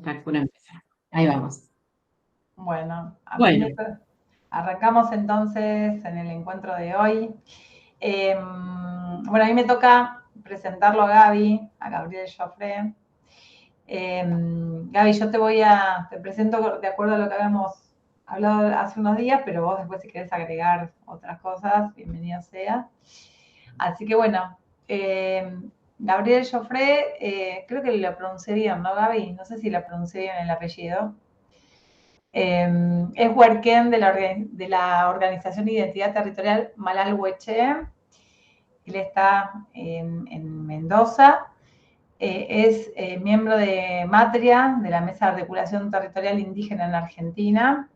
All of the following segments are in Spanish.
Calcula empezar. Ahí vamos. Bueno, Bueno, arrancamos entonces en el encuentro de hoy. Bueno, a mí me toca presentarlo a Gaby, a Gabriel Joffre. Gaby, yo te presento de acuerdo a lo que habíamos hablado hace unos días, pero vos después si querés agregar otras cosas, bienvenido sea. Así que bueno, Gabriel Joffre, creo que lo pronuncié bien, ¿no, Gaby? No sé si lo pronuncié bien el apellido. Es huarquén de la Organización Identidad Territorial Malal-Hueche. Él está en Mendoza. Es miembro de Matria, de la Mesa de Articulación Territorial Indígena en Argentina.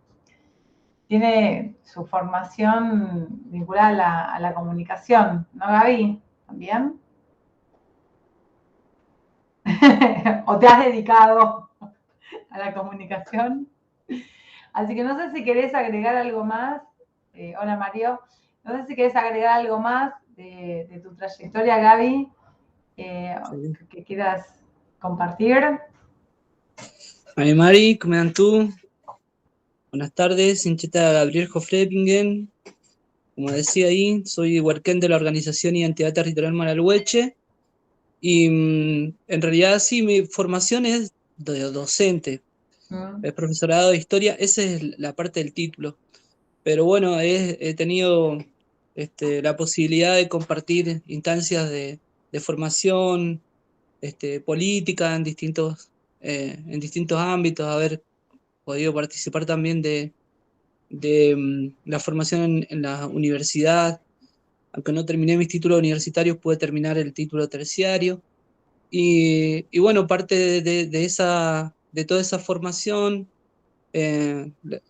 Tiene su formación vinculada a la comunicación, ¿no, Gaby? ¿También? ¿O te has dedicado a la comunicación? Así que no sé si querés agregar algo más. Hola, Mario. No sé si querés agregar algo más de tu trayectoria, Gaby, Sí. que quieras compartir. Ay, Mari, ¿cómo andan tú? Buenas tardes, Sincheta Gabriel Jofrepingen. Como decía ahí, soy huarquén de la Organización Identidad Territorial Malal-Hueche. Y en realidad sí, mi formación es de docente, es profesorado de historia, esa es la parte del título. Pero bueno, he tenido la posibilidad de compartir instancias de formación política en distintos ámbitos, haber podido participar también de la formación en la universidad. Aunque no terminé mis títulos universitarios, pude terminar el título terciario. Y bueno, parte de toda esa formación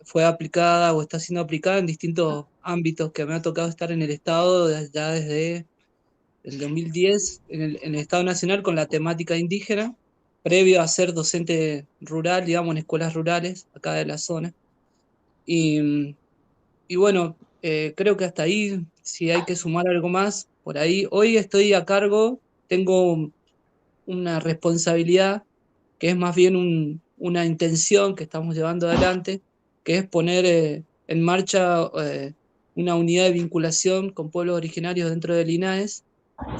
fue aplicada o está siendo aplicada en distintos ámbitos que me ha tocado estar en el Estado ya desde el 2010, en el Estado Nacional con la temática indígena, previo a ser docente rural, digamos, en escuelas rurales acá de la zona. Y, y bueno, creo que hasta ahí, si hay que sumar algo más, por ahí, hoy estoy a cargo, tengo una responsabilidad que es más bien una intención que estamos llevando adelante, que es poner en marcha una unidad de vinculación con pueblos originarios dentro del INAES.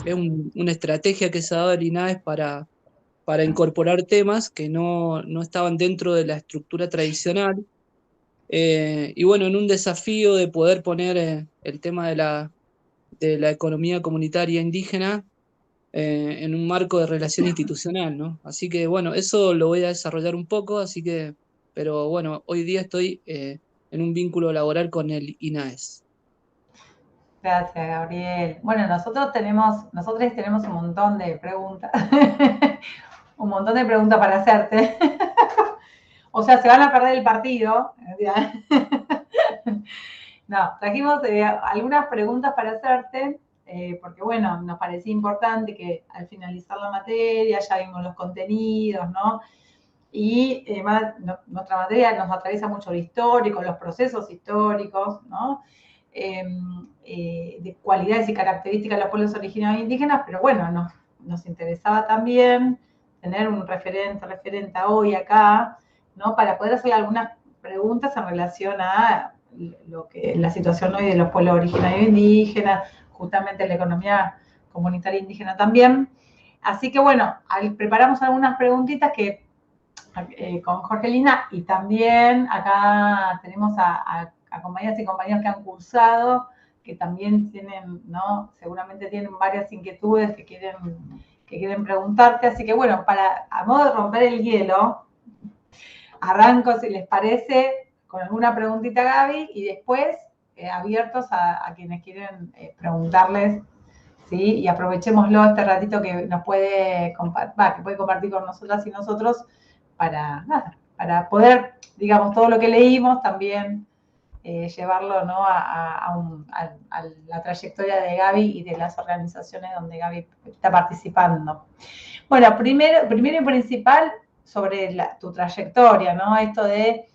Es una estrategia que se ha dado al INAES para incorporar temas que no estaban dentro de la estructura tradicional. Y bueno, en un desafío de poder poner el tema de la economía comunitaria indígena en un marco de relación institucional, ¿no? Así que bueno, eso lo voy a desarrollar un poco, pero bueno, hoy día estoy en un vínculo laboral con el INAES. Gracias, Gabriel. Bueno, nosotros tenemos un montón de preguntas, un montón de preguntas para hacerte. O sea, se van a perder el partido. No, trajimos algunas preguntas para hacerte, porque bueno, nos parecía importante que al finalizar la materia ya vimos los contenidos, ¿no? Y además nuestra materia nos atraviesa mucho lo histórico, los procesos históricos, ¿no? De cualidades y características de los pueblos originarios indígenas, pero bueno, nos interesaba también tener un referente hoy acá, ¿no? Para poder hacer algunas preguntas en relación a la situación hoy de los pueblos originarios indígenas, justamente la economía comunitaria indígena también. Así que bueno, preparamos algunas preguntitas que con Jorgelina y también acá tenemos a compañeras y compañeros que han cursado, que también tienen, ¿no? Seguramente tienen varias inquietudes que quieren preguntarte. Así que bueno, a modo de romper el hielo, arranco, si les parece, con alguna preguntita a Gaby y después abiertos a quienes quieren preguntarles, ¿sí? Y aprovechémoslo este ratito que nos puede compartir con nosotras y nosotros para poder, digamos, todo lo que leímos también llevarlo, ¿no? a la trayectoria de Gaby y de las organizaciones donde Gaby está participando. Bueno, primero y principal, sobre tu trayectoria, ¿no? Esto de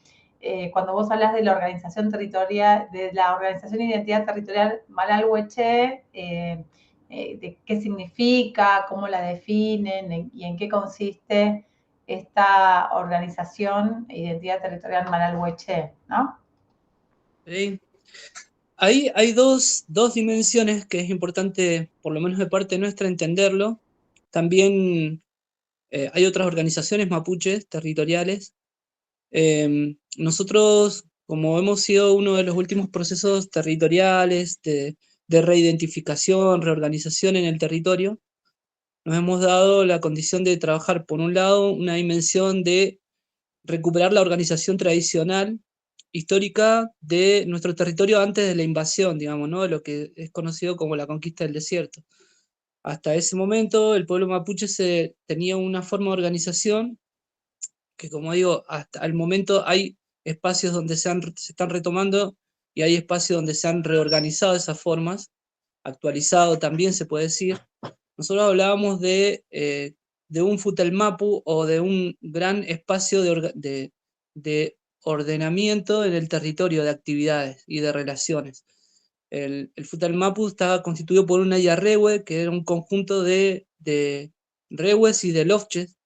cuando vos hablas de la organización territorial, de la Organización Identidad Territorial Malal-Hueche, de qué significa, cómo la definen y en qué consiste esta organización e identidad territorial Manalhueche, ¿no? ¿Sí? Ahí hay dos dimensiones que es importante, por lo menos de parte nuestra, entenderlo. También hay otras organizaciones mapuches territoriales. Nosotros, como hemos sido uno de los últimos procesos territoriales de reidentificación, reorganización en el territorio, nos hemos dado la condición de trabajar, por un lado, una dimensión de recuperar la organización tradicional, histórica de nuestro territorio antes de la invasión, digamos, ¿no? De lo que es conocido como la conquista del desierto. Hasta ese momento, el pueblo mapuche tenía una forma de organización que, como digo, hasta el momento hay espacios donde se están retomando y hay espacios donde se han reorganizado esas formas, actualizado también se puede decir. Nosotros hablábamos de un Futelmapu o de un gran espacio de ordenamiento en el territorio, de actividades y de relaciones. El Futelmapu estaba constituido por una Yarrewe, que era un conjunto de rewes y de lofches,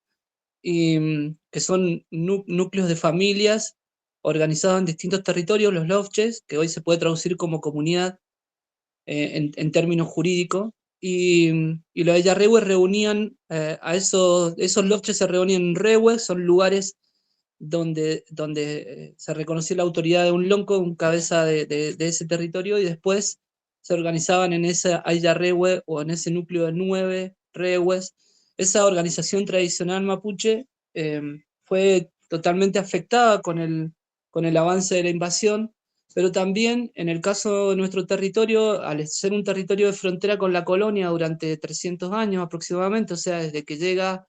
que son núcleos de familias organizados en distintos territorios, los lofches, que hoy se puede traducir como comunidad en términos jurídicos, y los Yarrehues reunían a esos lofches se reunían en rehues, son lugares donde se reconocía la autoridad de un lonco, un cabeza de ese territorio, y después se organizaban en esa Ayarrehue o en ese núcleo de 9 rehues. Esa organización tradicional mapuche fue totalmente afectada con el avance de la invasión, pero también en el caso de nuestro territorio, al ser un territorio de frontera con la colonia durante 300 años aproximadamente, o sea, desde que llega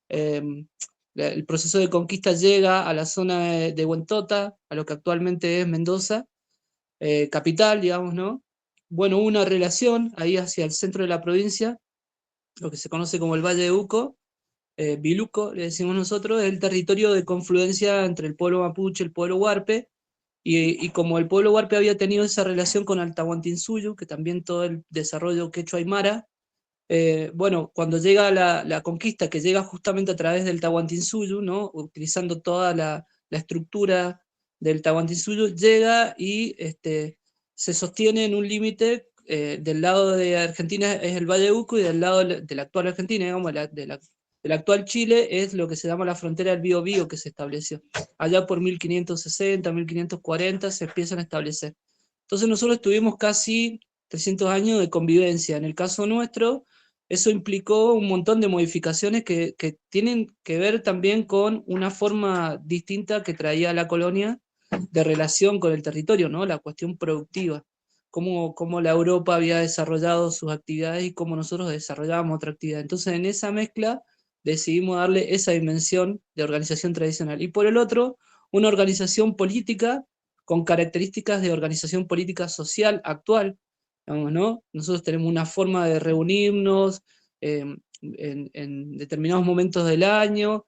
el proceso de conquista llega a la zona de Huentota, a lo que actualmente es Mendoza, capital, digamos, ¿no? Bueno, hubo una relación ahí hacia el centro de la provincia, lo que se conoce como el Valle de Uco, Biluco, le decimos nosotros, es el territorio de confluencia entre el pueblo mapuche y el pueblo huarpe, y como el pueblo huarpe había tenido esa relación con Altahuantinsuyu, que también todo el desarrollo quechua aymara, bueno, cuando llega la conquista, que llega justamente a través del Tahuantinsuyu, ¿no? Utilizando toda la estructura del Tahuantinsuyu, llega y se sostiene en un límite. Del lado de Argentina es el Valle de Uco, y del lado de la actual Argentina, digamos, del actual Chile, es lo que se llama la frontera del Biobío, que se estableció. Allá por 1560, 1540 se empiezan a establecer. Entonces nosotros tuvimos casi 300 años de convivencia. En el caso nuestro, eso implicó un montón de modificaciones que tienen que ver también con una forma distinta que traía la colonia de relación con el territorio, ¿no? La cuestión productiva, cómo la Europa había desarrollado sus actividades y cómo nosotros desarrollábamos otra actividad. Entonces, en esa mezcla decidimos darle esa dimensión de organización tradicional. Y por el otro, una organización política con características de organización política social actual, digamos, ¿no? Nosotros tenemos una forma de reunirnos en determinados momentos del año,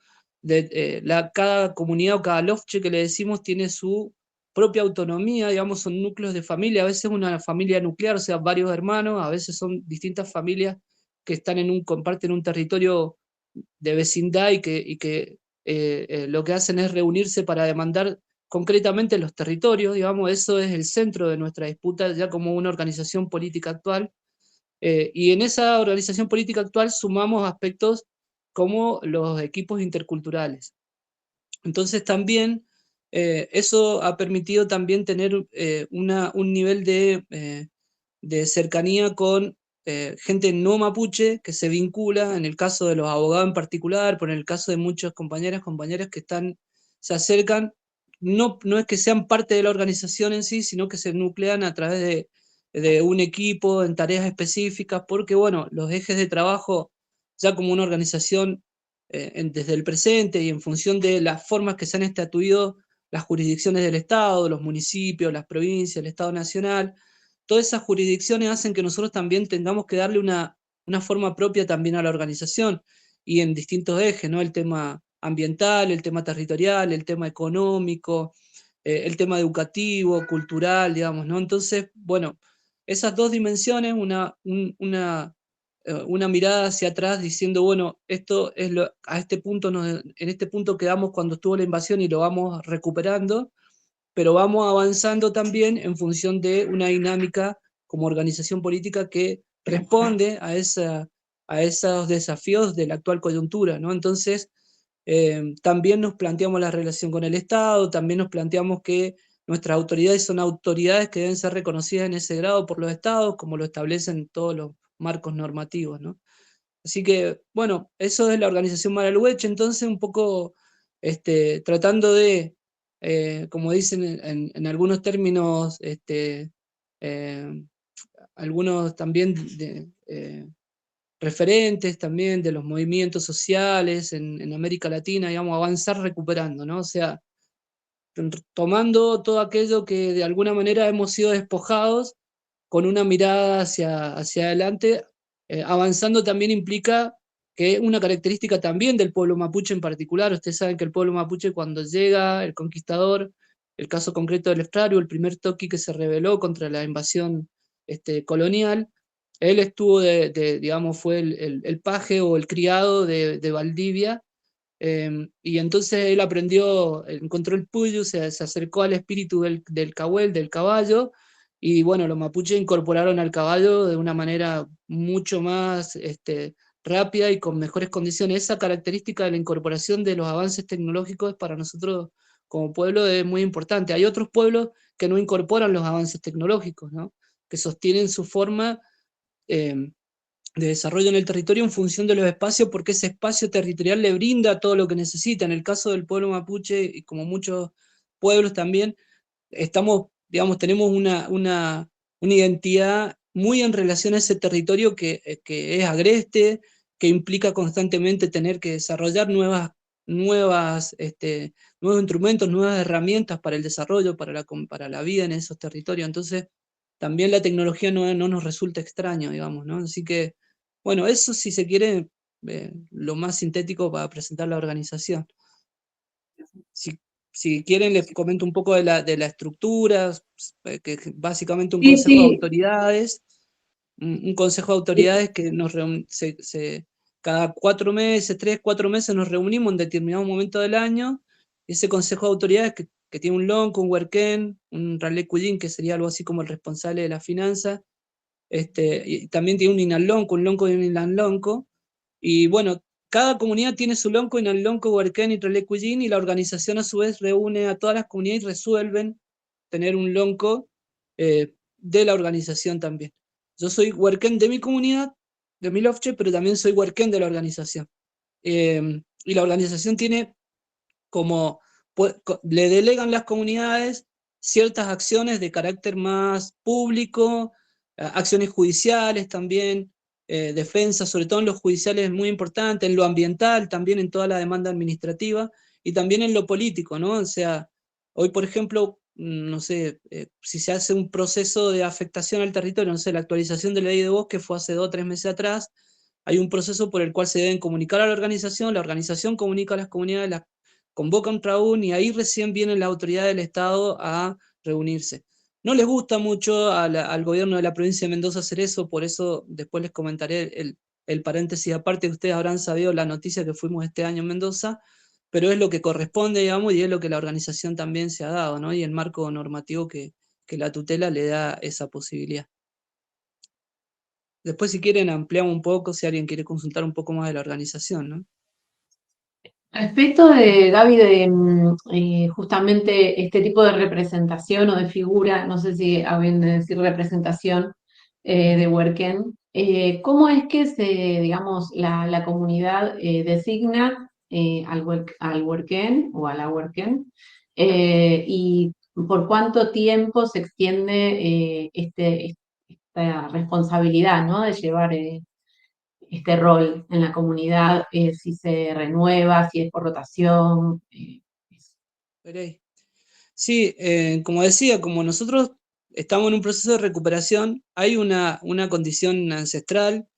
cada comunidad o cada lofche que le decimos tiene su propia autonomía, digamos, son núcleos de familia, a veces una familia nuclear, o sea, varios hermanos, a veces son distintas familias que están comparten un territorio de vecindad y que lo que hacen es reunirse para demandar concretamente los territorios, digamos, eso es el centro de nuestra disputa ya como una organización política actual, y en esa organización política actual sumamos aspectos como los equipos interculturales. Entonces también eso ha permitido también tener un nivel de cercanía con gente no mapuche que se vincula, en el caso de los abogados en particular, por el caso de muchas compañeras que se acercan, no es que sean parte de la organización en sí, sino que se nuclean a través de un equipo en tareas específicas, porque bueno, los ejes de trabajo, ya como una organización desde el presente y en función de las formas que se han estatuido las jurisdicciones del Estado, los municipios, las provincias, el Estado Nacional, todas esas jurisdicciones hacen que nosotros también tengamos que darle una forma propia también a la organización, y en distintos ejes, ¿no? El tema ambiental, el tema territorial, el tema económico, el tema educativo, cultural, digamos, ¿no? Entonces, bueno, esas dos dimensiones, una una mirada hacia atrás diciendo, bueno, esto es en este punto quedamos cuando estuvo la invasión y lo vamos recuperando, pero vamos avanzando también en función de una dinámica como organización política que responde a esos desafíos de la actual coyuntura, ¿no? Entonces, también nos planteamos la relación con el Estado, también nos planteamos que nuestras autoridades son autoridades que deben ser reconocidas en ese grado por los Estados, como lo establecen todos los marcos normativos, ¿no? Así que, bueno, eso es la organización Maralhueche, entonces un poco tratando de, como dicen en algunos términos, eh, algunos también referentes también de los movimientos sociales en América Latina, digamos, avanzar recuperando, ¿no? O sea, tomando todo aquello que de alguna manera hemos sido despojados con una mirada hacia adelante, avanzando también implica que una característica también del pueblo mapuche en particular, ustedes saben que el pueblo mapuche cuando llega el conquistador, el caso concreto del Efrario, el primer toqui que se rebeló contra la invasión colonial, él estuvo digamos, fue el paje o el criado de Valdivia, y entonces él aprendió, encontró el puyo, se acercó al espíritu del cahuel, del caballo, y bueno, los mapuches incorporaron al caballo de una manera mucho más rápida y con mejores condiciones. Esa característica de la incorporación de los avances tecnológicos para nosotros como pueblo es muy importante. Hay otros pueblos que no incorporan los avances tecnológicos, ¿no? Que sostienen su forma de desarrollo en el territorio en función de los espacios, porque ese espacio territorial le brinda todo lo que necesita. En el caso del pueblo mapuche, y como muchos pueblos también, digamos, tenemos una identidad muy en relación a ese territorio que es agreste, que implica constantemente tener que desarrollar nuevos instrumentos, nuevas herramientas para el desarrollo, para la vida en esos territorios. Entonces, también la tecnología no nos resulta extraño, digamos, ¿no? Así que, bueno, eso si se quiere, lo más sintético para presentar la organización. Si quieren, les comento un poco de la estructura, que es básicamente un Sí, consejo de sí. autoridades, un consejo de autoridades que cada 4 meses, 3, 4 meses nos reunimos en determinado momento del año. Ese consejo de autoridades que tiene un lonco, un huerquén, un ralé cuyín, que sería algo así como el responsable de la finanza, y también tiene un inalonco, un lonco y un inalonco, y bueno, cada comunidad tiene su lonco, inalonco, huarquén y trelecuyin, y la organización a su vez reúne a todas las comunidades y resuelven tener un lonco de la organización también. Yo soy huarquén de mi comunidad, de Milovche, pero también soy huarquén de la organización. Y la organización tiene como, le delegan las comunidades ciertas acciones de carácter más público, acciones judiciales también, defensa, sobre todo en los judiciales es muy importante, en lo ambiental también, en toda la demanda administrativa, y también en lo político, ¿no? O sea, hoy por ejemplo, no sé, si se hace un proceso de afectación al territorio, no sé, la actualización de la ley de bosque fue hace 2 o 3 meses atrás, hay un proceso por el cual se deben comunicar a la organización comunica a las comunidades, las convoca un traún y ahí recién viene la autoridad del Estado a reunirse. No les gusta mucho al gobierno de la provincia de Mendoza hacer eso, por eso después les comentaré el paréntesis aparte, que ustedes habrán sabido la noticia que fuimos este año en Mendoza, pero es lo que corresponde, digamos, y es lo que la organización también se ha dado, ¿no? Y el marco normativo que la tutela le da esa posibilidad. Después, si quieren, ampliamos un poco, si alguien quiere consultar un poco más de la organización, ¿no? Respecto de Gaby, de justamente este tipo de representación o de figura, no sé si habían de decir representación de Huerquén, ¿cómo es que digamos, la comunidad designa al Huerquén o a la Huerquén? ¿Y por cuánto tiempo se extiende esta responsabilidad, ¿no? De llevar este rol en la comunidad, si se renueva, si es por rotación. Veréis. Sí, como decía, como nosotros estamos en un proceso de recuperación, hay una condición ancestral,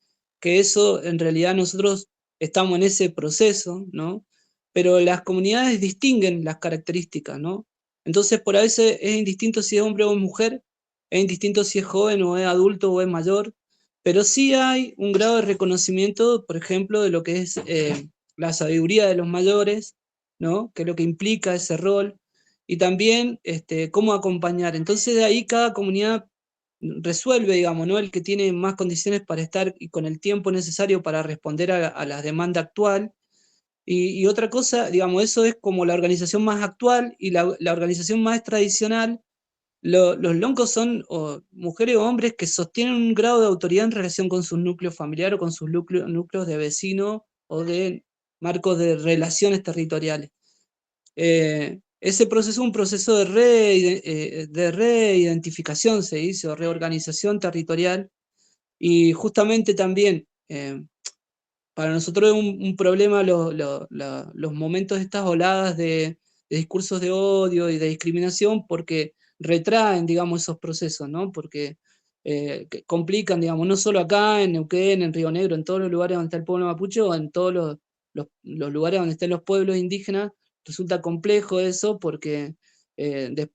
que eso en realidad nosotros estamos en ese proceso, ¿no? Pero las comunidades distinguen las características, ¿no? Entonces, por a veces es indistinto si es hombre o es mujer, es indistinto si es joven o es adulto o es mayor, pero sí hay un grado de reconocimiento, por ejemplo, de lo que es la sabiduría de los mayores, ¿no? Que es lo que implica ese rol, y también cómo acompañar. Entonces de ahí cada comunidad resuelve, digamos, ¿no? El que tiene más condiciones para estar y con el tiempo necesario para responder a la demanda actual. Y otra cosa, digamos, eso es como la organización más actual, y la organización más tradicional. Los loncos son mujeres o hombres que sostienen un grado de autoridad en relación con sus núcleos familiares o con sus núcleos de vecinos o de marcos de relaciones territoriales. Ese proceso es un proceso de reidentificación, se dice, o reorganización territorial, y justamente también para nosotros es un problema los momentos de estas oladas de discursos de odio y de discriminación, porque retraen, digamos, esos procesos, ¿no? Porque que complican, digamos, no solo acá en Neuquén, en Río Negro, en todos los lugares donde está el pueblo mapuche, o en todos los lugares donde están los pueblos indígenas, resulta complejo eso, porque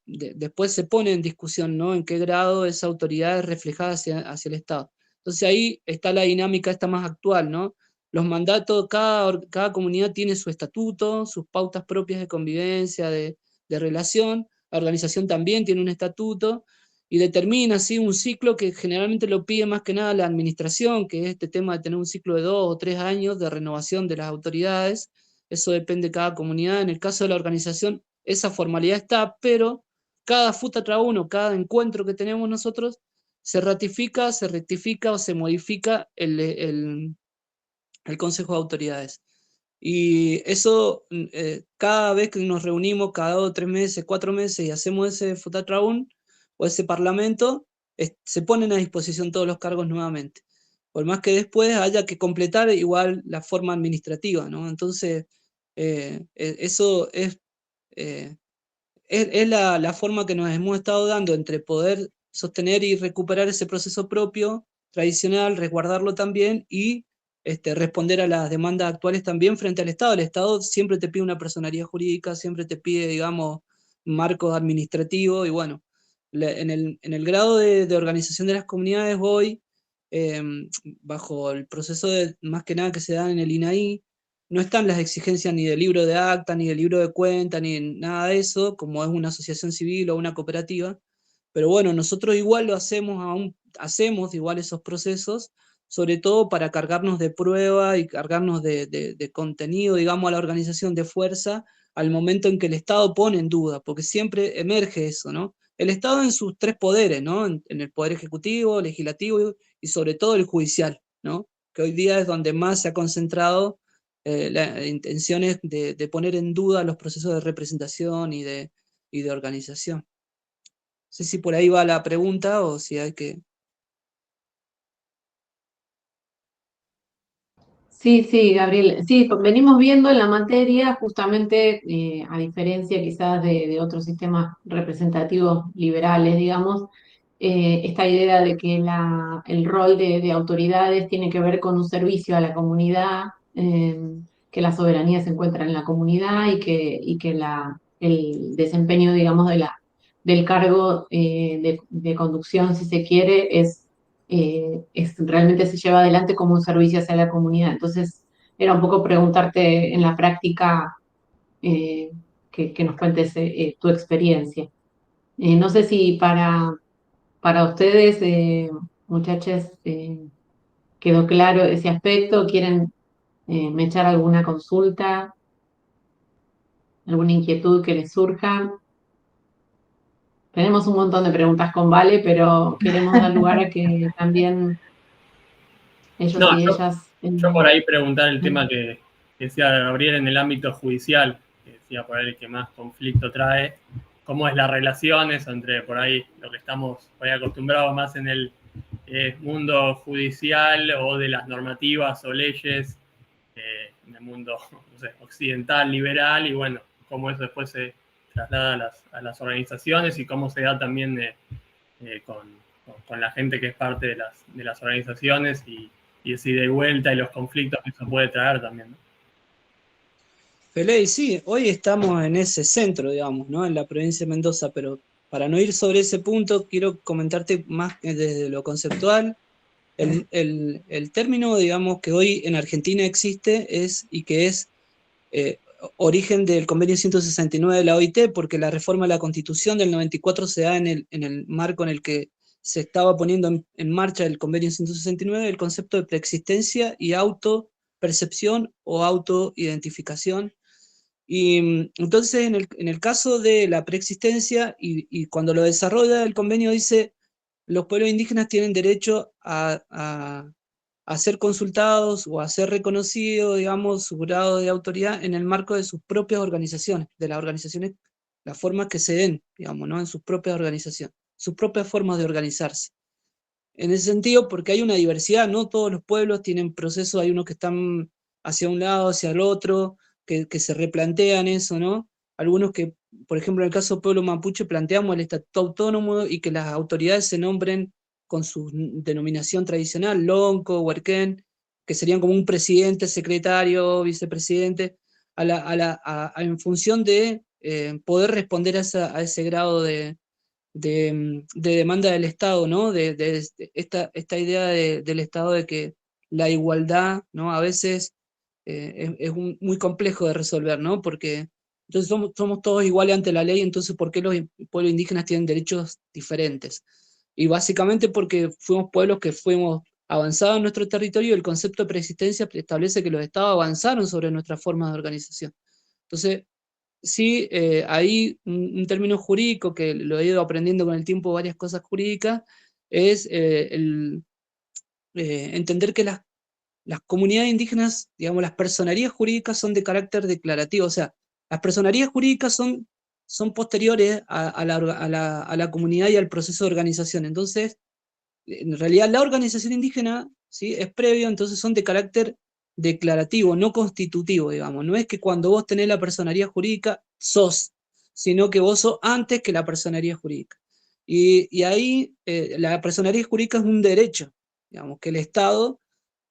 después se pone en discusión, ¿no? En qué grado esa autoridad es reflejada hacia el Estado. Entonces ahí está la dinámica esta más actual, ¿no? Los mandatos, cada comunidad tiene su estatuto, sus pautas propias de convivencia, de relación. La organización también tiene un estatuto y determina así un ciclo que generalmente lo pide más que nada la administración, que es este tema de tener un ciclo de 2 o 3 años de renovación de las autoridades. Eso depende de cada comunidad. En el caso de la organización, esa formalidad está, pero cada futa tra uno, cada encuentro que tenemos nosotros, se ratifica, se rectifica o se modifica el Consejo de Autoridades. Y eso, cada vez que nos reunimos, cada 2 o 3 meses, 4 meses, y hacemos ese Futatraún o ese parlamento, se ponen a disposición todos los cargos nuevamente. Por más que después haya que completar igual la forma administrativa, ¿no? Entonces, eso es la forma que nos hemos estado dando entre poder sostener y recuperar ese proceso propio, tradicional, resguardarlo también y responder a las demandas actuales también frente al Estado. El Estado siempre te pide una personalidad jurídica, siempre te pide, digamos, marcos administrativos y bueno, en el grado de organización de las comunidades hoy, eh, bajo el proceso más que nada que se da en el INAI, no están las exigencias ni del libro de acta, ni del libro de cuenta, ni nada de eso, como es una asociación civil o una cooperativa. Pero bueno, nosotros igual lo hacemos, hacemos igual esos procesos, sobre todo para cargarnos de prueba y cargarnos de contenido, digamos, a la organización de fuerza al momento en que el Estado pone en duda, porque siempre emerge eso, ¿no? El Estado en sus 3 poderes, ¿no? En el poder ejecutivo, legislativo y sobre todo el judicial, ¿no? Que hoy día es donde más se ha concentrado la intención es de poner en duda los procesos de representación y de organización. No sé si por ahí va la pregunta o si hay que... Sí, sí, Gabriel. Sí, venimos viendo en la materia justamente, a diferencia quizás de otros sistemas representativos liberales, digamos, esta idea de que el rol de autoridades tiene que ver con un servicio a la comunidad, que la soberanía se encuentra en la comunidad y que el desempeño, digamos, del cargo de conducción, si se quiere, realmente se lleva adelante como un servicio hacia la comunidad. Entonces, era un poco preguntarte en la práctica, eh, que nos cuentes tu experiencia. No sé si para ustedes, muchachos, quedó claro ese aspecto. ¿Quieren me echar alguna consulta, alguna inquietud que les surja? Tenemos un montón de preguntas con Vale, pero queremos dar lugar a que también ellos No, y yo, ellas... yo por ahí preguntar el tema que decía Gabriel en el ámbito judicial, que decía por ahí el que más conflicto trae, cómo es las relaciones entre por ahí lo que estamos por ahí acostumbrados más en el mundo judicial o de las normativas o leyes en el mundo no sé, occidental, liberal, y bueno, cómo eso después se traslada a las organizaciones y cómo se da también con la gente que es parte de las organizaciones y esa ida y vuelta y los conflictos que eso puede traer también, ¿no? Peley, sí, hoy estamos en ese centro, digamos, ¿no? En la provincia de Mendoza, pero para no ir sobre ese punto, quiero comentarte más desde lo conceptual El término, digamos, que hoy en Argentina existe y que es origen del convenio 169 de la OIT, porque la reforma de la Constitución del 94 se da en el marco en el que se estaba poniendo en marcha el convenio 169, el concepto de preexistencia y autopercepción o autoidentificación. Y entonces, en el caso de la preexistencia, y cuando lo desarrolla el convenio, dice: los pueblos indígenas tienen derecho a ser consultados o a ser reconocidos, digamos, su grado de autoridad en el marco de sus propias organizaciones, de las organizaciones, las formas que se den, digamos, ¿no? En sus propias organizaciones, sus propias formas de organizarse. En ese sentido, porque hay una diversidad, no todos los pueblos tienen procesos, hay unos que están hacia un lado, hacia el otro, que se replantean eso, ¿no? Algunos que, por ejemplo, en el caso del pueblo mapuche, planteamos el estatuto autónomo y que las autoridades se nombren con su denominación tradicional, lonco, huerquén, que serían como un presidente, secretario, vicepresidente, en función de poder responder a ese grado de demanda del Estado, ¿no? De esta idea del Estado de que la igualdad, ¿no? A veces es muy complejo de resolver, ¿no? Porque entonces somos todos iguales ante la ley, entonces ¿por qué los pueblos indígenas tienen derechos diferentes? Y básicamente porque fuimos pueblos que fuimos avanzados en nuestro territorio, y el concepto de preexistencia establece que los estados avanzaron sobre nuestras formas de organización. Entonces, sí, hay un término jurídico que lo he ido aprendiendo con el tiempo, varias cosas jurídicas, es entender que las comunidades indígenas, digamos, las personerías jurídicas son de carácter declarativo, o sea, las personerías jurídicas son posteriores a la comunidad y al proceso de organización. Entonces, en realidad la organización indígena, ¿sí?, es previo, entonces son de carácter declarativo, no constitutivo, digamos. No es que cuando vos tenés la personería jurídica sos, sino que vos sos antes que la personería jurídica. Y ahí la personería jurídica es un derecho, digamos, que el Estado,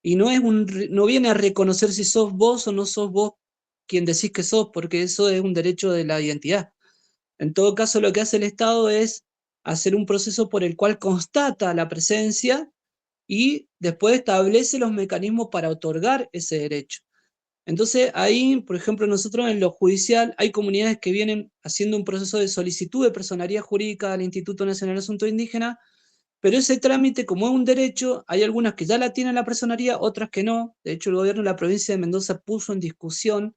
y no viene a reconocer si sos vos o no sos vos quien decís que sos, porque eso es un derecho de la identidad. En todo caso, lo que hace el Estado es hacer un proceso por el cual constata la presencia y después establece los mecanismos para otorgar ese derecho. Entonces, ahí, por ejemplo, nosotros en lo judicial hay comunidades que vienen haciendo un proceso de solicitud de personería jurídica al Instituto Nacional de Asuntos Indígenas, pero ese trámite, como es un derecho, hay algunas que ya la tienen la personería, otras que no. De hecho, el gobierno de la provincia de Mendoza puso en discusión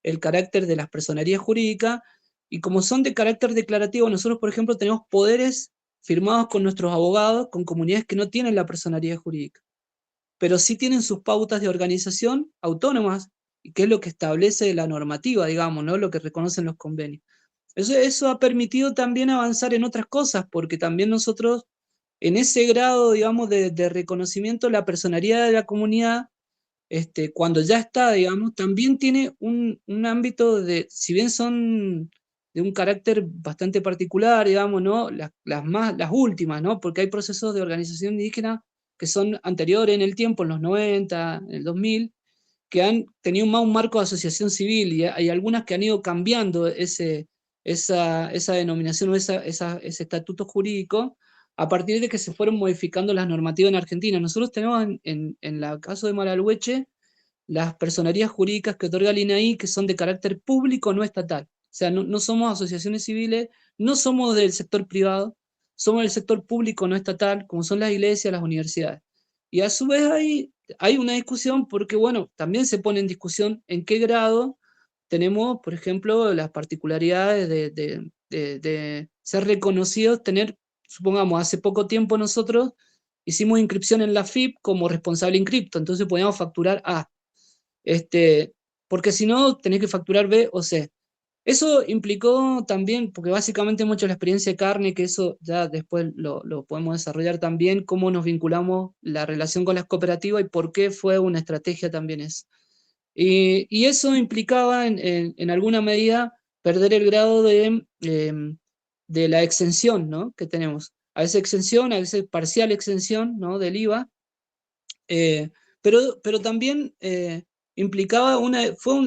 el carácter de las personerías jurídicas, y como son de carácter declarativo, nosotros, por ejemplo, tenemos poderes firmados con nuestros abogados, con comunidades que no tienen la personería jurídica, pero sí tienen sus pautas de organización autónomas, y que es lo que establece la normativa, digamos, ¿no? Lo que reconocen los convenios. Eso ha permitido también avanzar en otras cosas, porque también nosotros, en ese grado, digamos, de reconocimiento, la personería de la comunidad, cuando ya está, digamos, también tiene un ámbito si bien son de un carácter bastante particular, digamos, ¿no? Las últimas, ¿no? Porque hay procesos de organización indígena que son anteriores en el tiempo, en los 90, en el 2000, que han tenido más un marco de asociación civil, y hay algunas que han ido cambiando esa denominación o ese estatuto jurídico a partir de que se fueron modificando las normativas en Argentina. Nosotros tenemos en el caso de Malalhueche las personerías jurídicas que otorga el INAI, que son de carácter público no estatal. O sea, no somos asociaciones civiles, no somos del sector privado, somos del sector público no estatal, como son las iglesias, las universidades. Y a su vez hay una discusión porque, bueno, también se pone en discusión en qué grado tenemos, por ejemplo, las particularidades de ser reconocidos, supongamos, hace poco tiempo nosotros hicimos inscripción en la FIP como responsable inscripto, entonces podíamos facturar A, porque si no tenés que facturar B o C. Eso implicó también, porque básicamente mucho la experiencia de carne, que eso ya después lo podemos desarrollar también, cómo nos vinculamos la relación con las cooperativas y por qué fue una estrategia también eso. Y eso implicaba en alguna medida perder el grado de la exención, ¿no?, que tenemos. A veces exención, a veces parcial exención, ¿no?, del IVA, pero también implicaba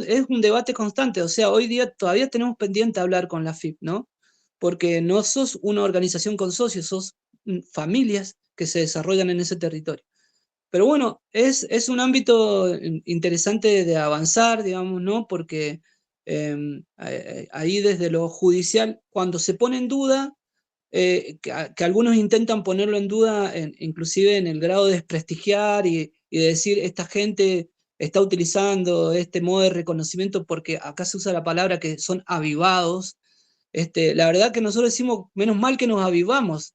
es un debate constante. O sea, hoy día todavía tenemos pendiente hablar con la FIP, ¿no? Porque no sos una organización con socios, sos familias que se desarrollan en ese territorio. Pero bueno, es un ámbito interesante de avanzar, digamos, ¿no? Porque ahí desde lo judicial, cuando se pone en duda, que algunos intentan ponerlo en duda, inclusive en el grado de desprestigiar y de decir, esta gente está utilizando este modo de reconocimiento porque acá se usa la palabra que son avivados. La verdad que nosotros decimos, menos mal que nos avivamos.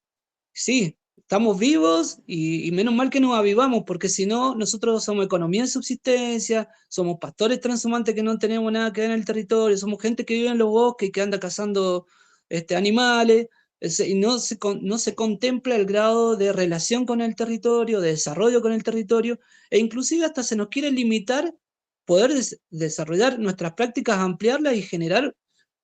Sí, estamos vivos y menos mal que nos avivamos, porque si no, nosotros somos economía de subsistencia, somos pastores transhumantes que no tenemos nada que ver en el territorio, somos gente que vive en los bosques y que anda cazando animales, y no se contempla el grado de relación con el territorio, de desarrollo con el territorio, e inclusive hasta se nos quiere limitar poder desarrollar nuestras prácticas, ampliarlas y generar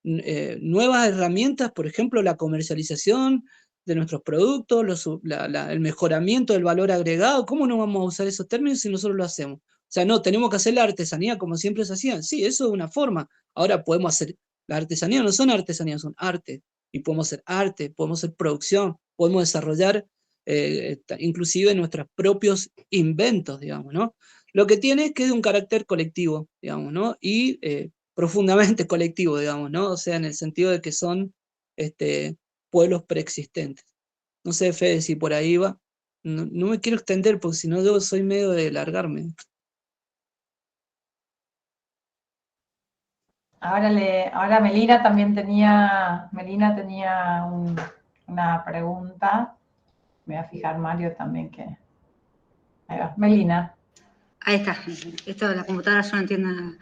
nuevas herramientas, por ejemplo, la comercialización de nuestros productos, el mejoramiento del valor agregado. ¿Cómo no vamos a usar esos términos si nosotros lo hacemos? O sea, no, tenemos que hacer la artesanía como siempre se hacían. Sí, eso es una forma. Ahora podemos hacer, la artesanía no son artesanías, son arte. Y podemos hacer arte, podemos hacer producción, podemos desarrollar inclusive nuestros propios inventos, digamos, ¿no? Lo que tiene es que es de un carácter colectivo, digamos, ¿no? Y profundamente colectivo, digamos, ¿no? O sea, en el sentido de que son pueblos preexistentes. No sé, Fede, si por ahí va. No, no me quiero extender porque si no yo soy medio de largarme. Ahora Melina también tenía una pregunta. Me voy a fijar, Mario, también que... Ahí va, Melina. Ahí está. Esto de la computadora yo no entiendo nada.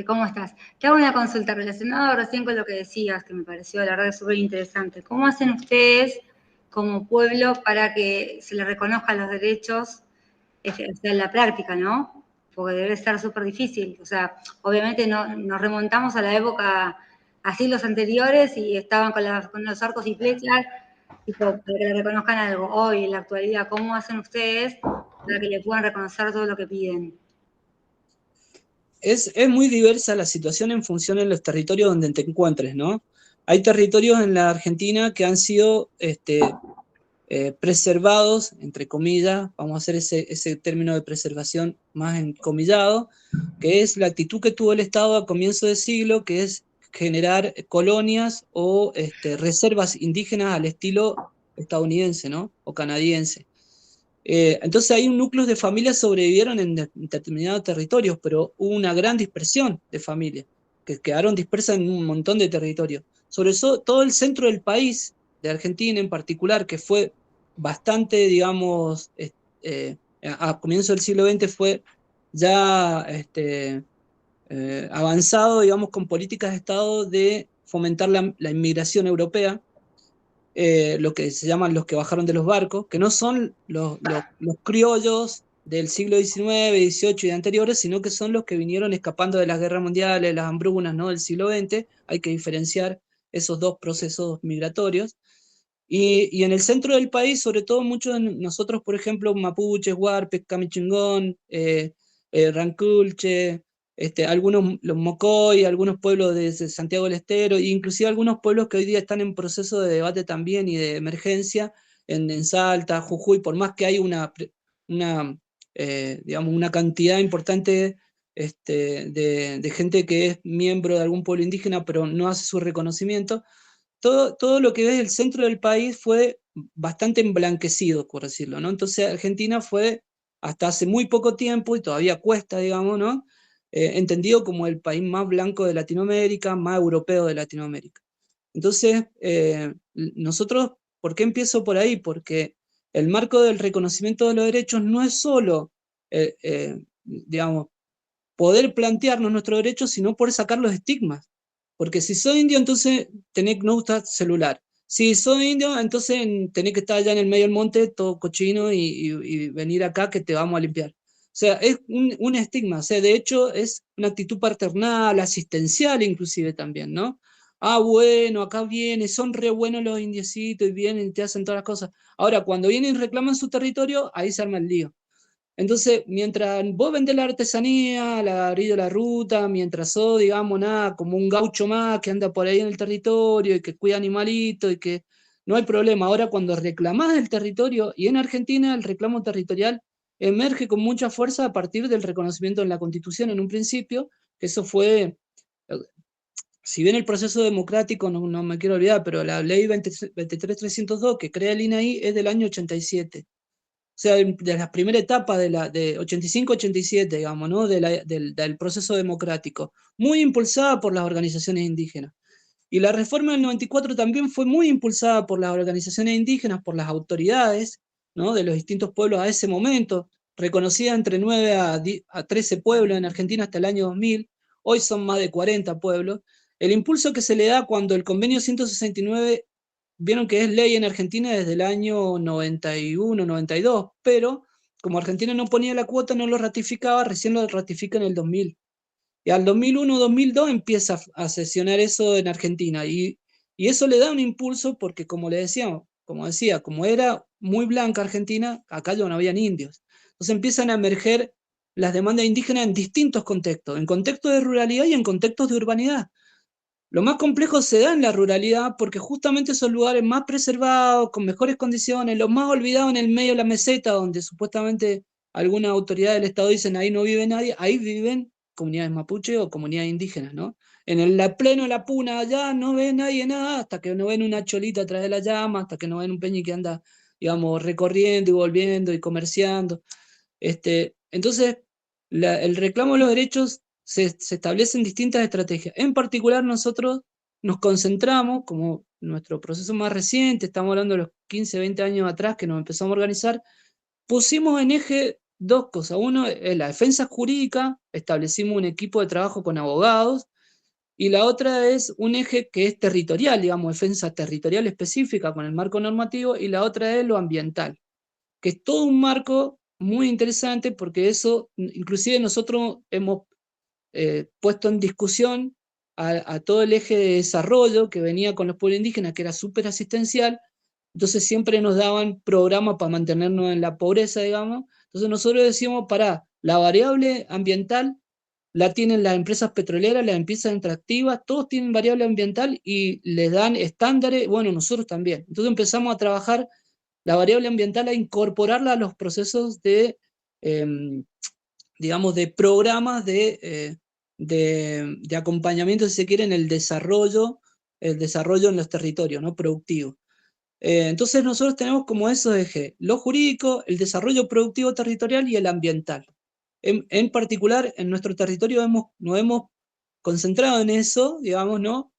¿Cómo estás? Te hago una consulta relacionada recién con lo que decías, que me pareció la verdad súper interesante. ¿Cómo hacen ustedes como pueblo para que se les reconozcan los derechos, o sea, en la práctica, ¿no? Porque debe estar súper difícil. O sea, obviamente nos remontamos a la época, a siglos anteriores y estaban con los arcos y flechas, tipo, para que le reconozcan algo. Hoy, en la actualidad, ¿cómo hacen ustedes para que le puedan reconocer todo lo que piden? Es muy diversa la situación en función de los territorios donde te encuentres, ¿no? Hay territorios en la Argentina que han sido preservados, entre comillas, vamos a hacer ese término de preservación más encomillado, que es la actitud que tuvo el Estado a comienzo de siglo, que es generar colonias o reservas indígenas al estilo estadounidense, ¿no? O canadiense. Entonces hay un núcleo de familias sobrevivieron en determinados territorios, pero hubo una gran dispersión de familias que quedaron dispersas en un montón de territorios. Sobre todo el centro del país, de Argentina en particular, que fue bastante, digamos, a comienzos del siglo XX fue ya avanzado, digamos, con políticas de Estado de fomentar la inmigración europea. Lo que se llaman los que bajaron de los barcos, que no son los criollos del siglo XIX, XVIII y anteriores, sino que son los que vinieron escapando de las guerras mundiales, las hambrunas, ¿no? del siglo XX. Hay que diferenciar esos dos procesos migratorios. Y en el centro del país, sobre todo muchos de nosotros, por ejemplo, mapuches, huarpes, camichingón, ranculche, algunos los mocoy, algunos pueblos de Santiago del Estero, e inclusive algunos pueblos que hoy día están en proceso de debate también y de emergencia en Salta, Jujuy, por más que hay digamos, una cantidad importante de gente que es miembro de algún pueblo indígena, pero no hace su reconocimiento. Todo lo que es el centro del país fue bastante emblanquecido, por decirlo, ¿no? Entonces Argentina fue, hasta hace muy poco tiempo, y todavía cuesta, digamos, ¿no? Entendido como el país más blanco de Latinoamérica, más europeo de Latinoamérica. Entonces, nosotros, ¿por qué empiezo por ahí? Porque el marco del reconocimiento de los derechos no es solo, digamos, poder plantearnos nuestros derechos, sino por sacar los estigmas. Porque si soy indio, entonces tenés que no usar celular. Si soy indio, entonces tenés que estar allá en el medio del monte, todo cochino, y venir acá que te vamos a limpiar. O sea, es un estigma. O sea, de hecho, es una actitud paternal, asistencial inclusive también, ¿no? Ah, bueno, acá vienen, son re buenos los indiecitos y vienen y te hacen todas las cosas. Ahora, cuando vienen y reclaman su territorio, ahí se arma el lío. Entonces, mientras vos vendés la artesanía, la orilla de la ruta, mientras sos, digamos, nada, como un gaucho más que anda por ahí en el territorio y que cuida animalitos y que no hay problema. Ahora, cuando reclamás el territorio, y en Argentina el reclamo territorial emerge con mucha fuerza a partir del reconocimiento en la Constitución en un principio, que eso fue, si bien el proceso democrático, no me quiero olvidar, pero la ley 23.302 que crea el INAI es del año 87. O sea, de la primera etapa de 85-87, digamos, ¿no? Del proceso democrático, muy impulsada por las organizaciones indígenas. Y la reforma del 94 también fue muy impulsada por las organizaciones indígenas, por las autoridades, ¿no? De los distintos pueblos a ese momento, reconocida entre 9 a 13 pueblos en Argentina hasta el año 2000, hoy son más de 40 pueblos. El impulso que se le da cuando el convenio 169, vieron que es ley en Argentina desde el año 91, 92, pero como Argentina no ponía la cuota, no lo ratificaba, recién lo ratifica en el 2000. Y al 2001-2002 empieza a sesionar eso en Argentina. Y eso le da un impulso porque, como le decíamos, como era muy blanca Argentina, acá ya no habían indios. Entonces empiezan a emerger las demandas indígenas en distintos contextos, en contextos de ruralidad y en contextos de urbanidad. Lo más complejo se da en la ruralidad porque justamente esos lugares más preservados, con mejores condiciones, los más olvidados en el medio de la meseta, donde supuestamente alguna autoridad del Estado dicen ahí no vive nadie, ahí viven comunidades mapuche o comunidades indígenas, ¿no? En pleno de la puna allá no ve nadie nada, hasta que no ven una cholita atrás de la llama, hasta que no ven un peñi que anda, digamos, recorriendo y volviendo y comerciando. Entonces, el reclamo de los derechos se establecen distintas estrategias. En particular, nosotros nos concentramos, como nuestro proceso más reciente, estamos hablando de los 15, 20 años atrás que nos empezamos a organizar, pusimos en eje dos cosas. Uno es la defensa jurídica, establecimos un equipo de trabajo con abogados, y la otra es un eje que es territorial, digamos, defensa territorial específica con el marco normativo, y la otra es lo ambiental, que es todo un marco muy interesante porque eso, inclusive nosotros hemos puesto en discusión a todo el eje de desarrollo que venía con los pueblos indígenas, que era súper asistencial. Entonces siempre nos daban programas para mantenernos en la pobreza, digamos. Entonces nosotros decíamos, la variable ambiental la tienen las empresas petroleras, las empresas extractivas, todos tienen variable ambiental y les dan estándares, bueno, nosotros también. Entonces empezamos a trabajar la variable ambiental, a incorporarla a los procesos de, digamos, de programas de acompañamiento, si se quiere, en el desarrollo en los territorios, ¿no? Productivos. Entonces nosotros tenemos como esos ejes, lo jurídico, el desarrollo productivo territorial y el ambiental. En particular, en nuestro territorio nos hemos concentrado en eso, digamos, ¿no?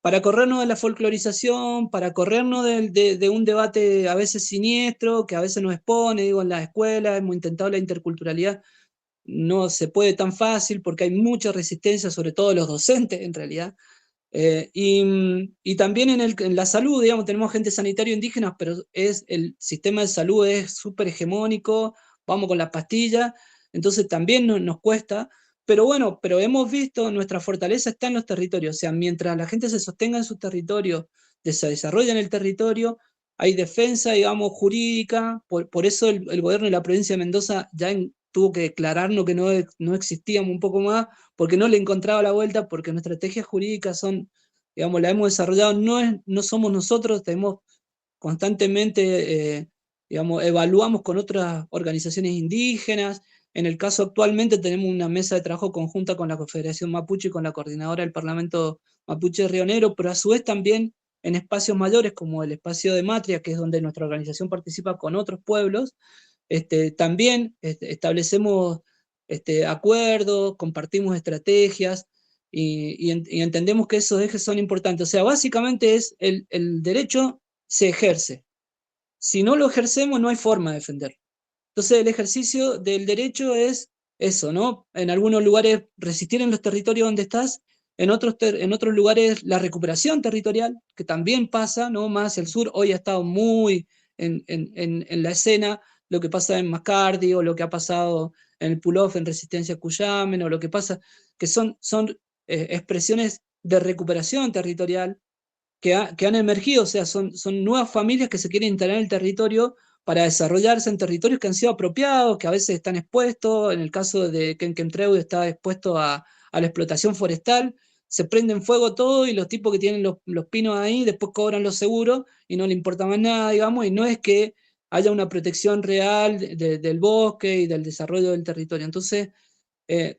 Para corrernos de la folclorización, para corrernos de un debate a veces siniestro, que a veces nos expone, digo, en las escuelas, hemos intentado la interculturalidad, no se puede tan fácil porque hay mucha resistencia, sobre todo de los docentes en realidad. Y también en la salud, digamos, tenemos gente sanitario indígena, pero el sistema de salud es súper hegemónico, vamos con las pastillas, entonces también nos cuesta, pero bueno, pero hemos visto, nuestra fortaleza está en los territorios, o sea, mientras la gente se sostenga en su territorio, se desarrolla en el territorio, hay defensa, digamos, jurídica, por eso el gobierno de la provincia de Mendoza ya tuvo que declararnos que no existíamos un poco más, porque no le encontraba la vuelta, porque nuestras estrategias jurídicas son, digamos, la hemos desarrollado, no somos nosotros, tenemos constantemente, digamos, evaluamos con otras organizaciones indígenas. En el caso actualmente tenemos una mesa de trabajo conjunta con la Confederación Mapuche y con la coordinadora del Parlamento Mapuche de Río Negro, pero a su vez también en espacios mayores como el espacio de Matria, que es donde nuestra organización participa con otros pueblos. También establecemos acuerdos, compartimos estrategias y entendemos que esos ejes son importantes. O sea, básicamente es el derecho se ejerce. Si no lo ejercemos, no hay forma de defenderlo. Entonces, el ejercicio del derecho es eso, ¿no? En algunos lugares resistir en los territorios donde estás, en otros lugares la recuperación territorial, que también pasa, ¿no? Más hacia el sur, hoy ha estado muy en la escena lo que pasa en Mascardi, o lo que ha pasado en el pull-off en Resistencia Cuyamen, o lo que pasa, que son expresiones de recuperación territorial que han emergido, o sea, son nuevas familias que se quieren instalar en el territorio para desarrollarse en territorios que han sido apropiados, que a veces están expuestos. En el caso de Quenquemtreu está expuesto a la explotación forestal, se prenden fuego todo y los tipos que tienen los pinos ahí después cobran los seguros y no le importa más nada, digamos, y no es que haya una protección real del bosque y del desarrollo del territorio. Entonces,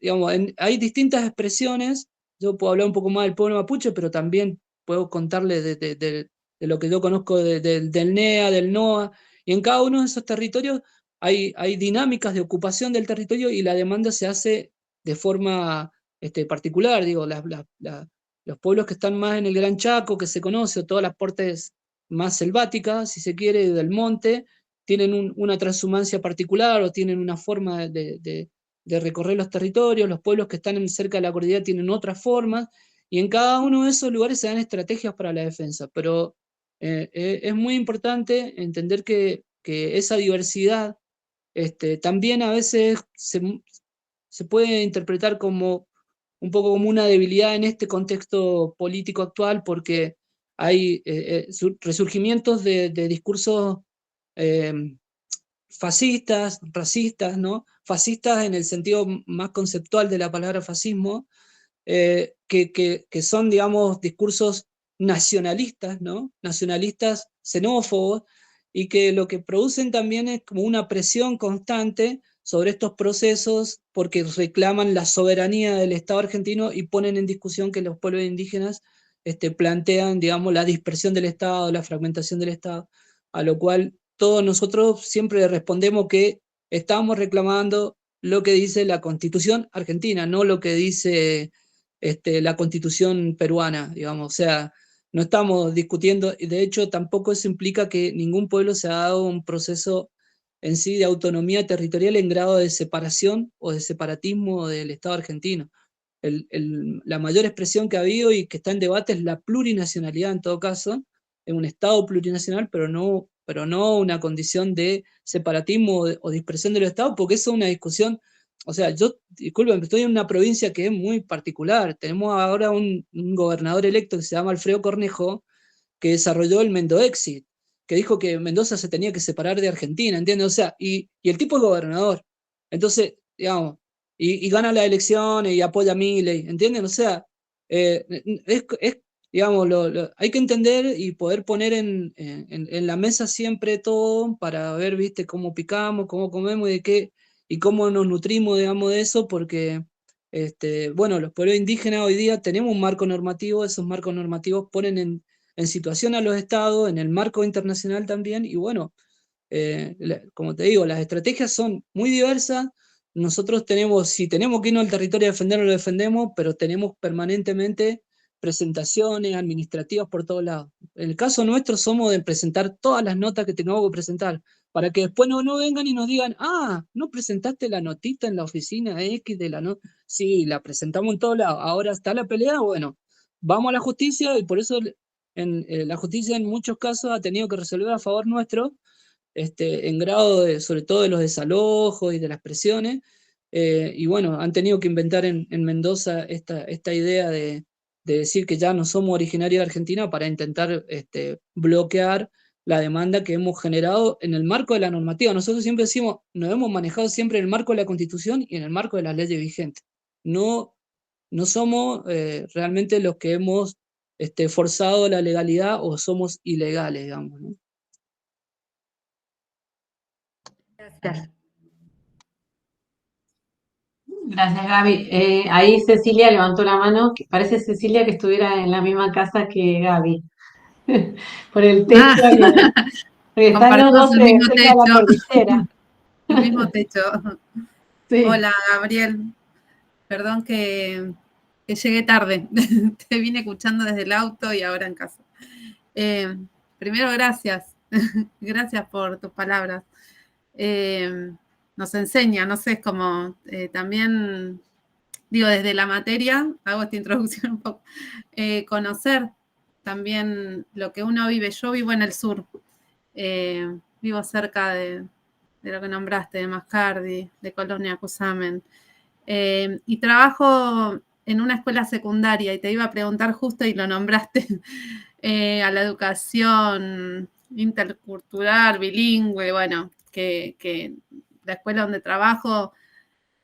digamos, hay distintas expresiones. Yo puedo hablar un poco más del pueblo mapuche, pero también puedo contarles de lo que yo conozco del NEA, del NOA, y en cada uno de esos territorios hay dinámicas de ocupación del territorio y la demanda se hace de forma particular. Digo, los pueblos que están más en el Gran Chaco, que se conoce, o todas las partes más selváticas, si se quiere, del monte, tienen una transhumancia particular o tienen una forma de recorrer los territorios. Los pueblos que están cerca de la cordillera tienen otras formas, y en cada uno de esos lugares se dan estrategias para la defensa. Pero es muy importante entender que esa diversidad también a veces se puede interpretar como un poco como una debilidad en este contexto político actual, porque hay resurgimientos de discursos eh, fascistas, racistas, ¿no? Fascistas en el sentido más conceptual de la palabra fascismo, que son, digamos, discursos nacionalistas, ¿no? Nacionalistas xenófobos, y que lo que producen también es como una presión constante sobre estos procesos porque reclaman la soberanía del Estado argentino y ponen en discusión que los pueblos indígenas plantean, digamos, la dispersión del Estado, la fragmentación del Estado, a lo cual todos nosotros siempre respondemos que estamos reclamando lo que dice la Constitución argentina, no lo que dice la Constitución peruana, digamos. O sea, no estamos discutiendo, y de hecho tampoco eso implica que ningún pueblo se ha dado un proceso en sí de autonomía territorial en grado de separación o de separatismo del Estado argentino. La mayor expresión que ha habido y que está en debate es la plurinacionalidad en todo caso, en un Estado plurinacional, pero no una condición de separatismo o dispersión de los Estados, porque eso es una discusión. O sea, yo, disculpen, estoy en una provincia que es muy particular. Tenemos ahora un gobernador electo que se llama Alfredo Cornejo, que desarrolló el Mendoexit, que dijo que Mendoza se tenía que separar de Argentina, ¿entiendes? O sea, y el tipo es gobernador. Entonces, digamos, y gana las elecciones y apoya a Milei, ¿entienden? O sea, digamos, hay que entender y poder poner en la mesa siempre todo para ver, viste, cómo picamos, cómo comemos y cómo nos nutrimos, digamos, de eso, porque, bueno, los pueblos indígenas hoy día tenemos un marco normativo, esos marcos normativos ponen en situación a los estados, en el marco internacional también, y bueno, como te digo, las estrategias son muy diversas. Nosotros si tenemos que irnos al territorio a defenderlo, lo defendemos, pero tenemos permanentemente presentaciones administrativas por todos lados. En el caso nuestro somos de presentar todas las notas que tengamos que presentar, para que después no vengan y nos digan, no presentaste la notita en la oficina X de la nota. Sí, la presentamos en todos lados. Ahora está la pelea, bueno, vamos a la justicia, y por eso la justicia en muchos casos ha tenido que resolver a favor nuestro, en grado sobre todo de los desalojos y de las presiones, y bueno, han tenido que inventar en Mendoza esta idea de decir que ya no somos originarios de Argentina para intentar bloquear la demanda que hemos generado en el marco de la normativa. Nosotros siempre decimos, nos hemos manejado siempre en el marco de la Constitución y en el marco de las leyes vigentes. No somos realmente los que hemos forzado la legalidad o somos ilegales, digamos, ¿no? Gracias. Gracias, Gaby. Ahí Cecilia levantó la mano, que parece Cecilia que estuviera en la misma casa que Gaby, por el techo, porque están los Compartimos dos el mismo cerca de la techo. cordillera. El mismo techo. Sí. Hola, Gabriel. Perdón que llegué tarde. Te vine escuchando desde el auto y ahora en casa. Primero, gracias. Gracias por tus palabras. Nos enseña, no sé, es como también, digo, desde la materia, hago esta introducción un poco, conocer también lo que uno vive. Yo vivo en el sur, vivo cerca de lo que nombraste, de Mascardi, de Colonia Cusamen, y trabajo en una escuela secundaria, y te iba a preguntar justo, y lo nombraste, a la educación intercultural, bilingüe, bueno, que la escuela donde trabajo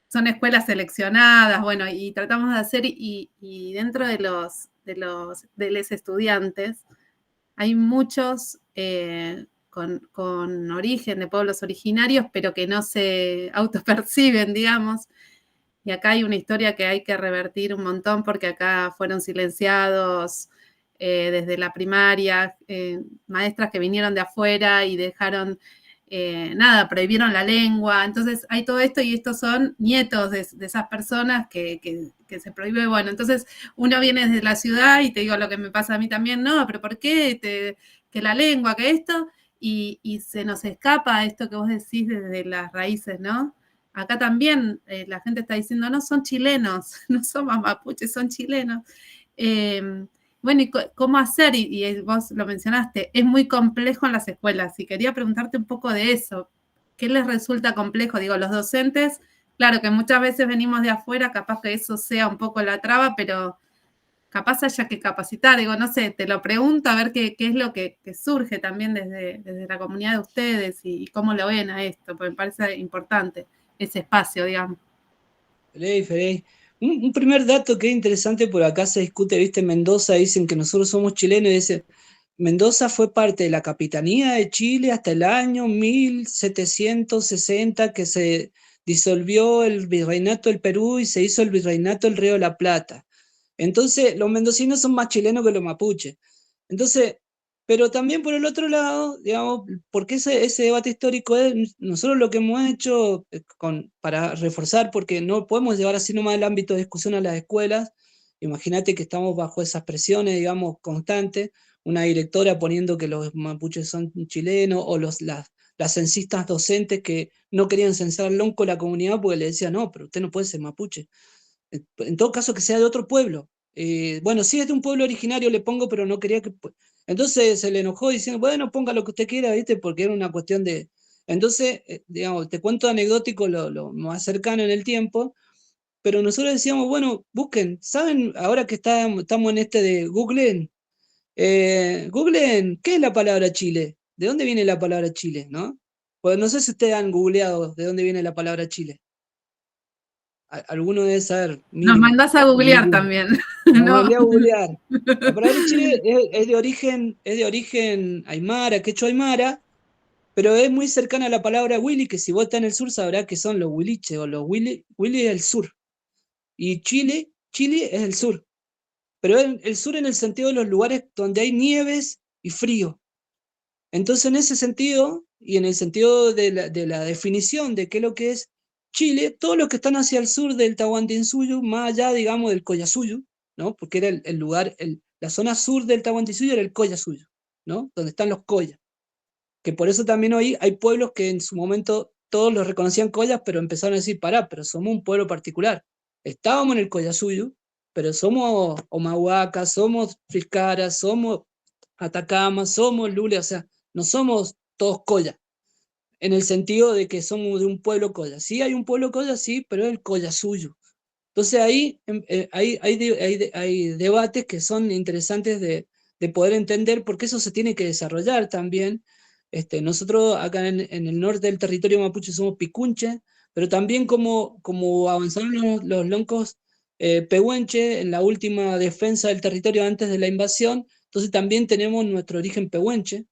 son escuelas seleccionadas, bueno, y tratamos de hacer, y dentro de los estudiantes hay muchos con origen de pueblos originarios, pero que no se autoperciben, digamos. Y acá hay una historia que hay que revertir un montón porque acá fueron silenciados desde la primaria, maestras que vinieron de afuera y dejaron, prohibieron la lengua. Entonces hay todo esto y estos son nietos de esas personas que se prohíbe. Bueno, entonces uno viene desde la ciudad y te digo lo que me pasa a mí también, no, pero ¿por qué? Que la lengua, que esto, y se nos escapa esto que vos decís desde las raíces, ¿no? Acá también la gente está diciendo, no, son chilenos, no somos mapuches, son chilenos. Bueno, ¿y cómo hacer? Y vos lo mencionaste, es muy complejo en las escuelas. Y quería preguntarte un poco de eso. ¿Qué les resulta complejo? Digo, los docentes, claro que muchas veces venimos de afuera, capaz que eso sea un poco la traba, pero capaz haya que capacitar. Digo, no sé, te lo pregunto a ver qué es lo que surge también desde la comunidad de ustedes y cómo lo ven a esto, porque me parece importante ese espacio, digamos. Feliz. Un primer dato que es interesante, por acá se discute, viste, Mendoza, dicen que nosotros somos chilenos, y dice, Mendoza fue parte de la Capitanía de Chile hasta el año 1760, que se disolvió el Virreinato del Perú y se hizo el Virreinato del Río de la Plata. Entonces, los mendocinos son más chilenos que los mapuches. Entonces, pero también por el otro lado, digamos, porque ese debate histórico es, nosotros lo que hemos hecho para reforzar, porque no podemos llevar así nomás el ámbito de discusión a las escuelas, imagínate que estamos bajo esas presiones, digamos, constantes, una directora poniendo que los mapuches son chilenos, o las censistas docentes que no querían censar lonco la comunidad porque le decían, no, pero usted no puede ser mapuche. En todo caso que sea de otro pueblo. Bueno, sí es de un pueblo originario, le pongo, pero no quería que... Entonces se le enojó diciendo, bueno, ponga lo que usted quiera, ¿viste? Porque era una cuestión de... Entonces, digamos, te cuento anecdótico lo más cercano en el tiempo, pero nosotros decíamos, bueno, busquen, ¿saben? Ahora que estamos en este de Googleen, Googleen, ¿qué es la palabra Chile? ¿De dónde viene la palabra Chile, no? Pues no sé si ustedes han googleado de dónde viene la palabra Chile. Alguno debe saber. Nos mandás a googlear también. Nos mandé a googlear. La palabra Chile es de origen aymara, quechua aymara, pero es muy cercana a la palabra Willy, que si vos estás en el sur sabrás que son los huiliches o los Willy. Willy es el sur. Y Chile es el sur. Pero el sur en el sentido de los lugares donde hay nieves y frío. Entonces, en ese sentido, y en el sentido de la definición de qué es lo que es Chile, todos los que están hacia el sur del Tahuantinsuyo, más allá, digamos, del Collasuyo, ¿no? Porque era el lugar, la zona sur del Tahuantinsuyo era el Collasuyo, ¿no? Donde están los collas. Que por eso también hoy hay pueblos que en su momento todos los reconocían collas, pero empezaron a decir, pará, pero somos un pueblo particular. Estábamos en el Collasuyo, pero somos Omahuaca, somos Friscara, somos Atacama, somos Lule, o sea, no somos todos collas, en el sentido de que somos de un pueblo colla. Sí hay un pueblo colla, sí, pero es el Collasuyo. Entonces ahí hay debates que son interesantes de poder entender, porque eso se tiene que desarrollar también. Nosotros acá en el norte del territorio mapuche somos picunche, pero también como avanzaron los loncos pehuenche en la última defensa del territorio antes de la invasión, entonces también tenemos nuestro origen pehuenche,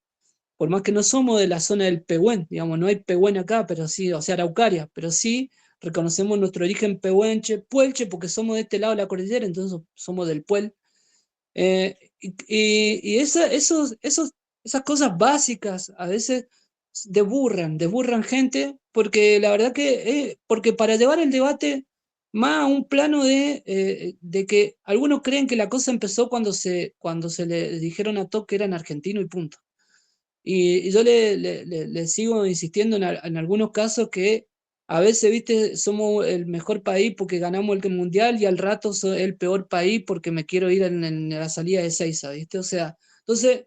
por más que no somos de la zona del Pehuen, digamos, no hay Pehuen acá, pero sí, o sea, Araucaria, pero sí reconocemos nuestro origen pehuenche, puelche, porque somos de este lado de la cordillera, entonces somos del Puel. Y esas cosas básicas a veces deburran gente, porque la verdad que, porque para llevar el debate más a un plano de que algunos creen que la cosa empezó cuando se le dijeron a Toc que eran argentinos y punto. Y yo le sigo insistiendo en algunos casos que a veces, viste, somos el mejor país porque ganamos el mundial y al rato soy el peor país porque me quiero ir en la salida de Seiza, viste. O sea, entonces,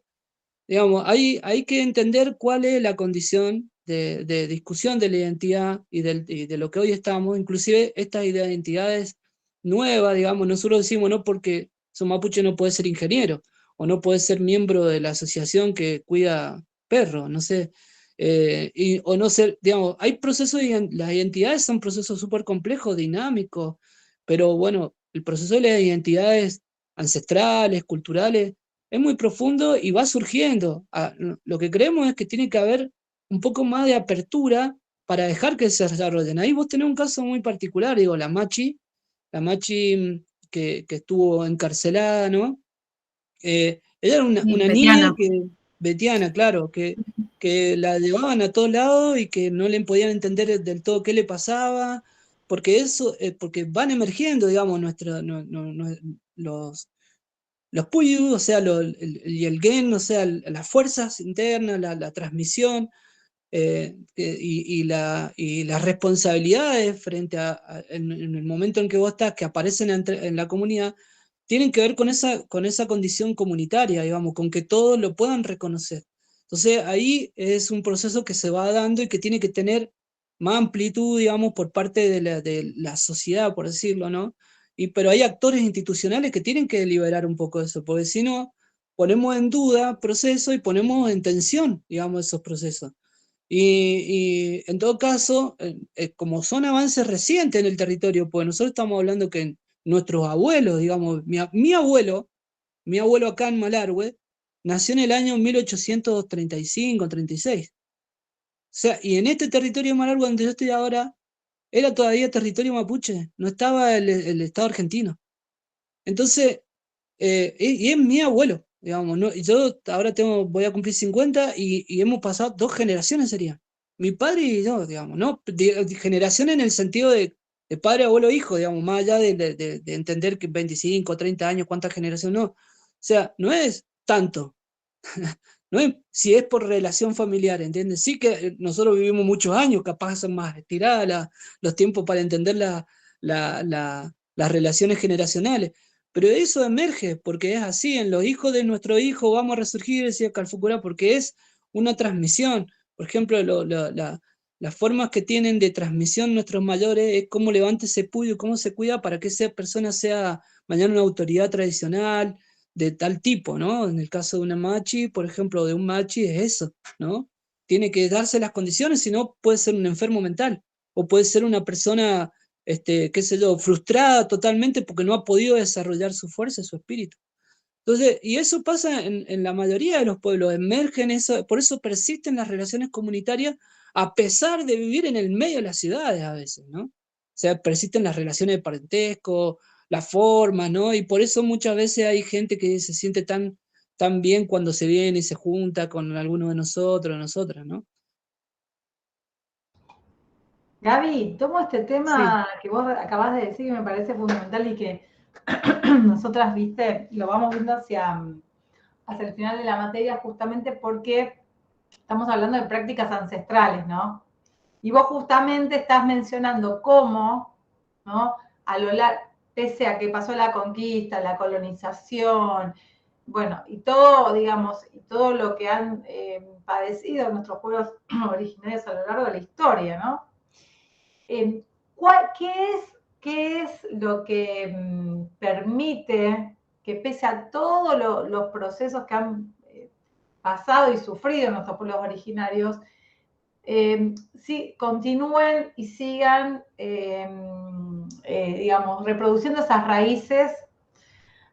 digamos, hay que entender cuál es la condición de discusión de la identidad y de lo que hoy estamos, inclusive estas identidades nuevas, digamos, nosotros decimos, no porque son mapuche no puede ser ingeniero, o no puede ser miembro de la asociación que cuida perros, no sé, o no ser, digamos, hay procesos, las identidades son procesos súper complejos, dinámicos, pero bueno, el proceso de las identidades ancestrales, culturales, es muy profundo y va surgiendo. Lo que creemos es que tiene que haber un poco más de apertura para dejar que se desarrollen. Ahí vos tenés un caso muy particular, digo, la Machi que estuvo encarcelada, ¿no? Ella era una niña Betiana. betiana, claro, que la llevaban a todos lados y que no le podían entender del todo qué le pasaba, porque porque van emergiendo, digamos, los Puyu, o sea, y el Gen, o sea, las fuerzas internas, la transmisión, y las responsabilidades frente en el momento en que vos estás, que aparecen en la comunidad, tienen que ver con esa condición comunitaria, digamos, con que todos lo puedan reconocer. Entonces ahí es un proceso que se va dando y que tiene que tener más amplitud, digamos, por parte de la sociedad, por decirlo, ¿no? Pero hay actores institucionales que tienen que deliberar un poco eso, porque si no, ponemos en duda procesos y ponemos en tensión, digamos, esos procesos. Y en todo caso, como son avances recientes en el territorio, pues nosotros estamos hablando que nuestros abuelos, digamos, mi abuelo acá en Malargüe, nació en el año 1835, 36. O sea, y en este territorio de Malargüe donde yo estoy ahora, era todavía territorio mapuche, no estaba el Estado argentino. Entonces, y es mi abuelo, digamos, ¿no? Y yo ahora voy a cumplir 50 y hemos pasado 2 generaciones sería. Mi padre y yo, digamos, ¿no? Generación en el sentido de padre, abuelo, hijo, digamos, más allá de entender que 25, 30 años, cuántas generaciones, no. O sea, no es tanto. No es, si es por relación familiar, ¿entiendes? Sí que nosotros vivimos muchos años, capaz son más estiradas los tiempos para entender las relaciones generacionales. Pero eso emerge, porque es así, en los hijos de nuestro hijo vamos a resurgir, decía Calfucurá, porque es una transmisión. Por ejemplo, las formas que tienen de transmisión nuestros mayores es cómo levanta ese puyo, cómo se cuida para que esa persona sea mañana una autoridad tradicional de tal tipo, ¿no? En el caso de una machi, por ejemplo, de un machi es eso, ¿no? Tiene que darse las condiciones, si no puede ser un enfermo mental, o puede ser una persona qué sé yo, frustrada totalmente porque no ha podido desarrollar su fuerza, su espíritu. Entonces, y eso pasa en la mayoría de los pueblos, emergen eso, por eso persisten las relaciones comunitarias a pesar de vivir en el medio de las ciudades a veces, ¿no? O sea, persisten las relaciones de parentesco, las formas, ¿no? Y por eso muchas veces hay gente que se siente tan bien cuando se viene y se junta con alguno de nosotros, nosotras, ¿no? Gaby, tomo este Sí. tema que vos acabás de decir que me parece fundamental y que nosotras, viste, lo vamos viendo hacia el final de la materia justamente porque estamos hablando de prácticas ancestrales, ¿no? Y vos justamente estás mencionando cómo, ¿no? Pese a que pasó la conquista, la colonización, bueno, y todo, digamos, y todo lo que han padecido nuestros pueblos originarios a lo largo de la historia, ¿no? ¿Qué es lo que permite que pese a todos los procesos que han pasado y sufrido nuestros pueblos originarios, sí, continúen y sigan, digamos, reproduciendo esas raíces,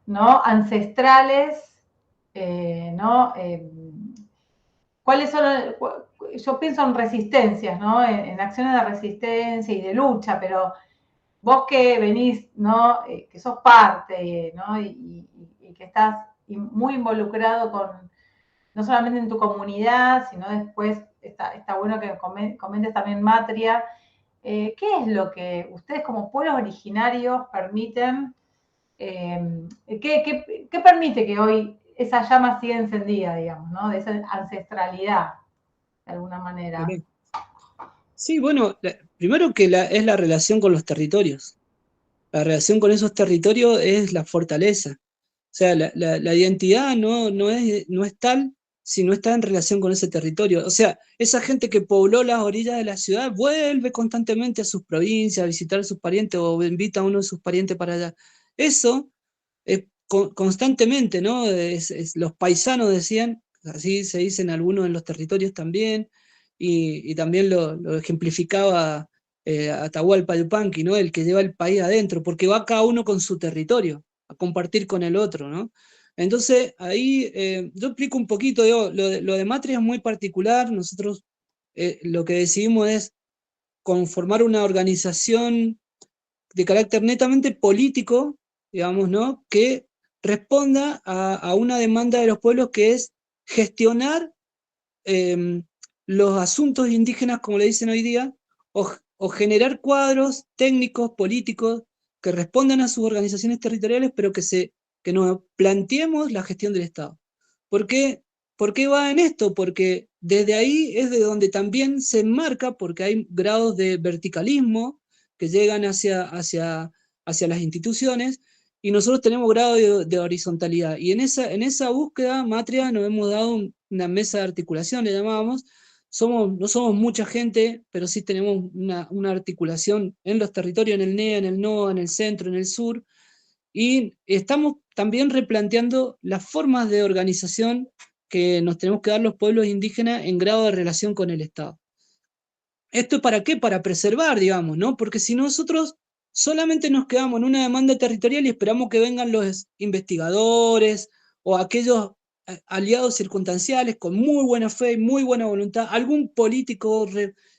¿no? Ancestrales, ¿no? ¿Cuáles son? Yo pienso en resistencias, ¿no? En acciones de resistencia y de lucha, pero vos que venís, ¿no? Que sos parte, ¿no? Y que estás muy involucrado no solamente en tu comunidad, sino después está bueno que comentes también Matria. ¿Qué es lo que ustedes como pueblos originarios permiten? ¿Qué permite que hoy esa llama siga encendida, digamos, ¿no? De esa ancestralidad, de alguna manera. Sí, bueno, primero que es la relación con los territorios. La relación con esos territorios es la fortaleza. O sea, la identidad no es tal si no está en relación con ese territorio. O sea, esa gente que pobló las orillas de la ciudad vuelve constantemente a sus provincias, a visitar a sus parientes o invita a uno de sus parientes para allá. Eso es constantemente, ¿no? Los paisanos decían, así se dicen algunos en los territorios también, y también lo ejemplificaba Atahualpa Yupanqui, ¿no? El que lleva el país adentro, porque va cada uno con su territorio, a compartir con el otro, ¿no? Entonces, ahí yo explico un poquito, digo, lo de Matria es muy particular. Nosotros lo que decidimos es conformar una organización de carácter netamente político, digamos, ¿no? Que responda a una demanda de los pueblos, que es gestionar los asuntos indígenas, como le dicen hoy día, o generar cuadros técnicos, políticos, que respondan a sus organizaciones territoriales, pero que nos planteemos la gestión del Estado. ¿Por qué? ¿Por qué va en esto? Porque desde ahí es de donde también se enmarca, porque hay grados de verticalismo que llegan hacia las instituciones, y nosotros tenemos grado de horizontalidad. Y en esa búsqueda, Matria, nos hemos dado una mesa de articulación, le llamábamos. No somos mucha gente, pero sí tenemos una articulación en los territorios, en el NEA, en el NOA, en el centro, en el sur, y estamos también replanteando las formas de organización que nos tenemos que dar los pueblos indígenas en grado de relación con el Estado. ¿Esto para qué? Para preservar, digamos, ¿no? Porque si nosotros solamente nos quedamos en una demanda territorial y esperamos que vengan los investigadores o aquellos aliados circunstanciales con muy buena fe y muy buena voluntad, algún político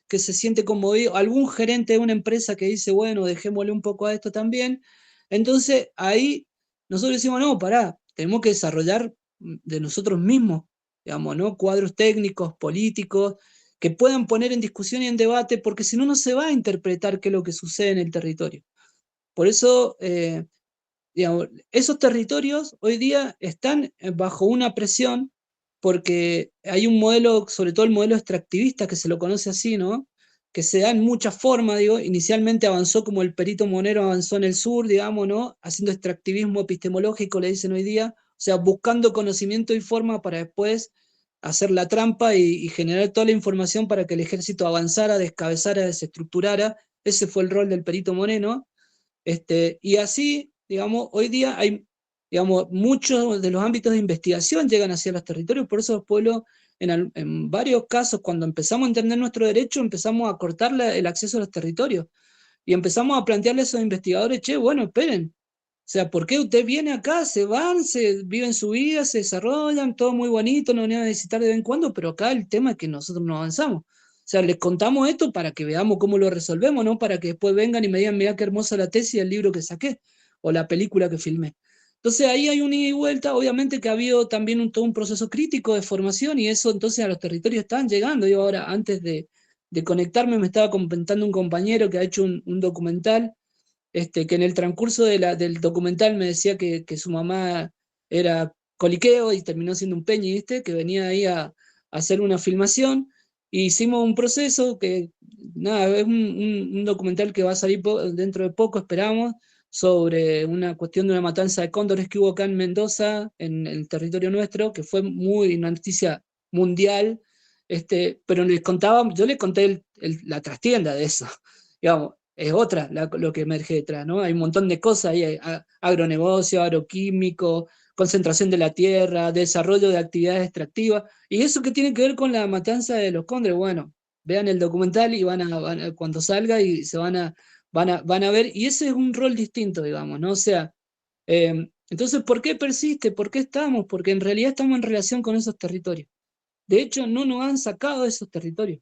que se siente conmovido, algún gerente de una empresa que dice, bueno, dejémosle un poco a esto también, entonces ahí nosotros decimos, no, pará, tenemos que desarrollar de nosotros mismos, digamos, ¿no? Cuadros técnicos, políticos, que puedan poner en discusión y en debate, porque si no, no se va a interpretar qué es lo que sucede en el territorio. Por eso, digamos, esos territorios hoy día están bajo una presión, porque hay un modelo, sobre todo el modelo extractivista, que se lo conoce así, ¿no? Que se da en muchas formas, digo, inicialmente avanzó como el perito monero avanzó en el sur, digamos, ¿no? Haciendo extractivismo epistemológico, le dicen hoy día, o sea, buscando conocimiento y forma para después hacer la trampa y generar toda la información para que el ejército avanzara, descabezara, desestructurara. Ese fue el rol del perito monero. Y así, digamos, hoy día hay, digamos, muchos de los ámbitos de investigación llegan hacia los territorios, por eso los pueblos, en varios casos, cuando empezamos a entender nuestro derecho, empezamos a cortar el acceso a los territorios, y empezamos a plantearle a esos investigadores, che, bueno, esperen, o sea, ¿por qué usted viene acá, se van, viven su vida, se desarrollan, todo muy bonito, nos vienen a visitar de vez en cuando, pero acá el tema es que nosotros no avanzamos? O sea, les contamos esto para que veamos cómo lo resolvemos, ¿no? Para que después vengan y me digan, mira qué hermosa la tesis y el libro que saqué, o la película que filmé. Entonces ahí hay un ida y vuelta, obviamente que ha habido también todo un proceso crítico de formación, y eso entonces a los territorios están llegando. Yo ahora, antes de conectarme, me estaba comentando un compañero que ha hecho un documental, que en el transcurso del documental me decía que su mamá era coliqueo y terminó siendo un peñi, ¿viste? Que venía ahí a hacer una filmación, y hicimos un proceso que, nada, es un documental que va a salir dentro de poco, esperamos, sobre una cuestión de una matanza de cóndores que hubo acá en Mendoza, en el territorio nuestro, que fue una noticia mundial, pero yo les conté la trastienda de eso, digamos. Es otra lo que emerge detrás, ¿no? Hay un montón de cosas, hay agronegocio, agroquímico, concentración de la tierra, desarrollo de actividades extractivas, y eso que tiene que ver con la matanza de los cóndores. Bueno, vean el documental y cuando salga, y van a ver, y ese es un rol distinto, digamos, ¿no? O sea, entonces, ¿por qué persiste? ¿Por qué estamos? Porque en realidad estamos en relación con esos territorios. De hecho, no nos han sacado de esos territorios.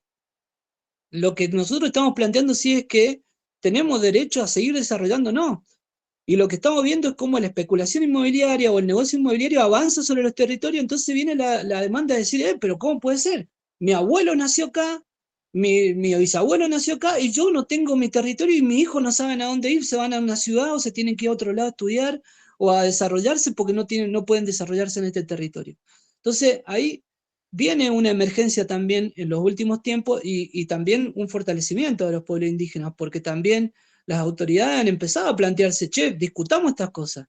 Lo que nosotros estamos planteando sí es que tenemos derecho a seguir desarrollando, no. Y lo que estamos viendo es cómo la especulación inmobiliaria o el negocio inmobiliario avanza sobre los territorios. Entonces viene la demanda de decir, pero ¿cómo puede ser? Mi abuelo nació acá, mi bisabuelo nació acá, y yo no tengo mi territorio, y mis hijos no saben a dónde ir, se van a una ciudad o se tienen que ir a otro lado a estudiar o a desarrollarse porque no pueden desarrollarse en este territorio. Entonces ahí viene una emergencia también en los últimos tiempos, y también un fortalecimiento de los pueblos indígenas, porque también las autoridades han empezado a plantearse, che, discutamos estas cosas,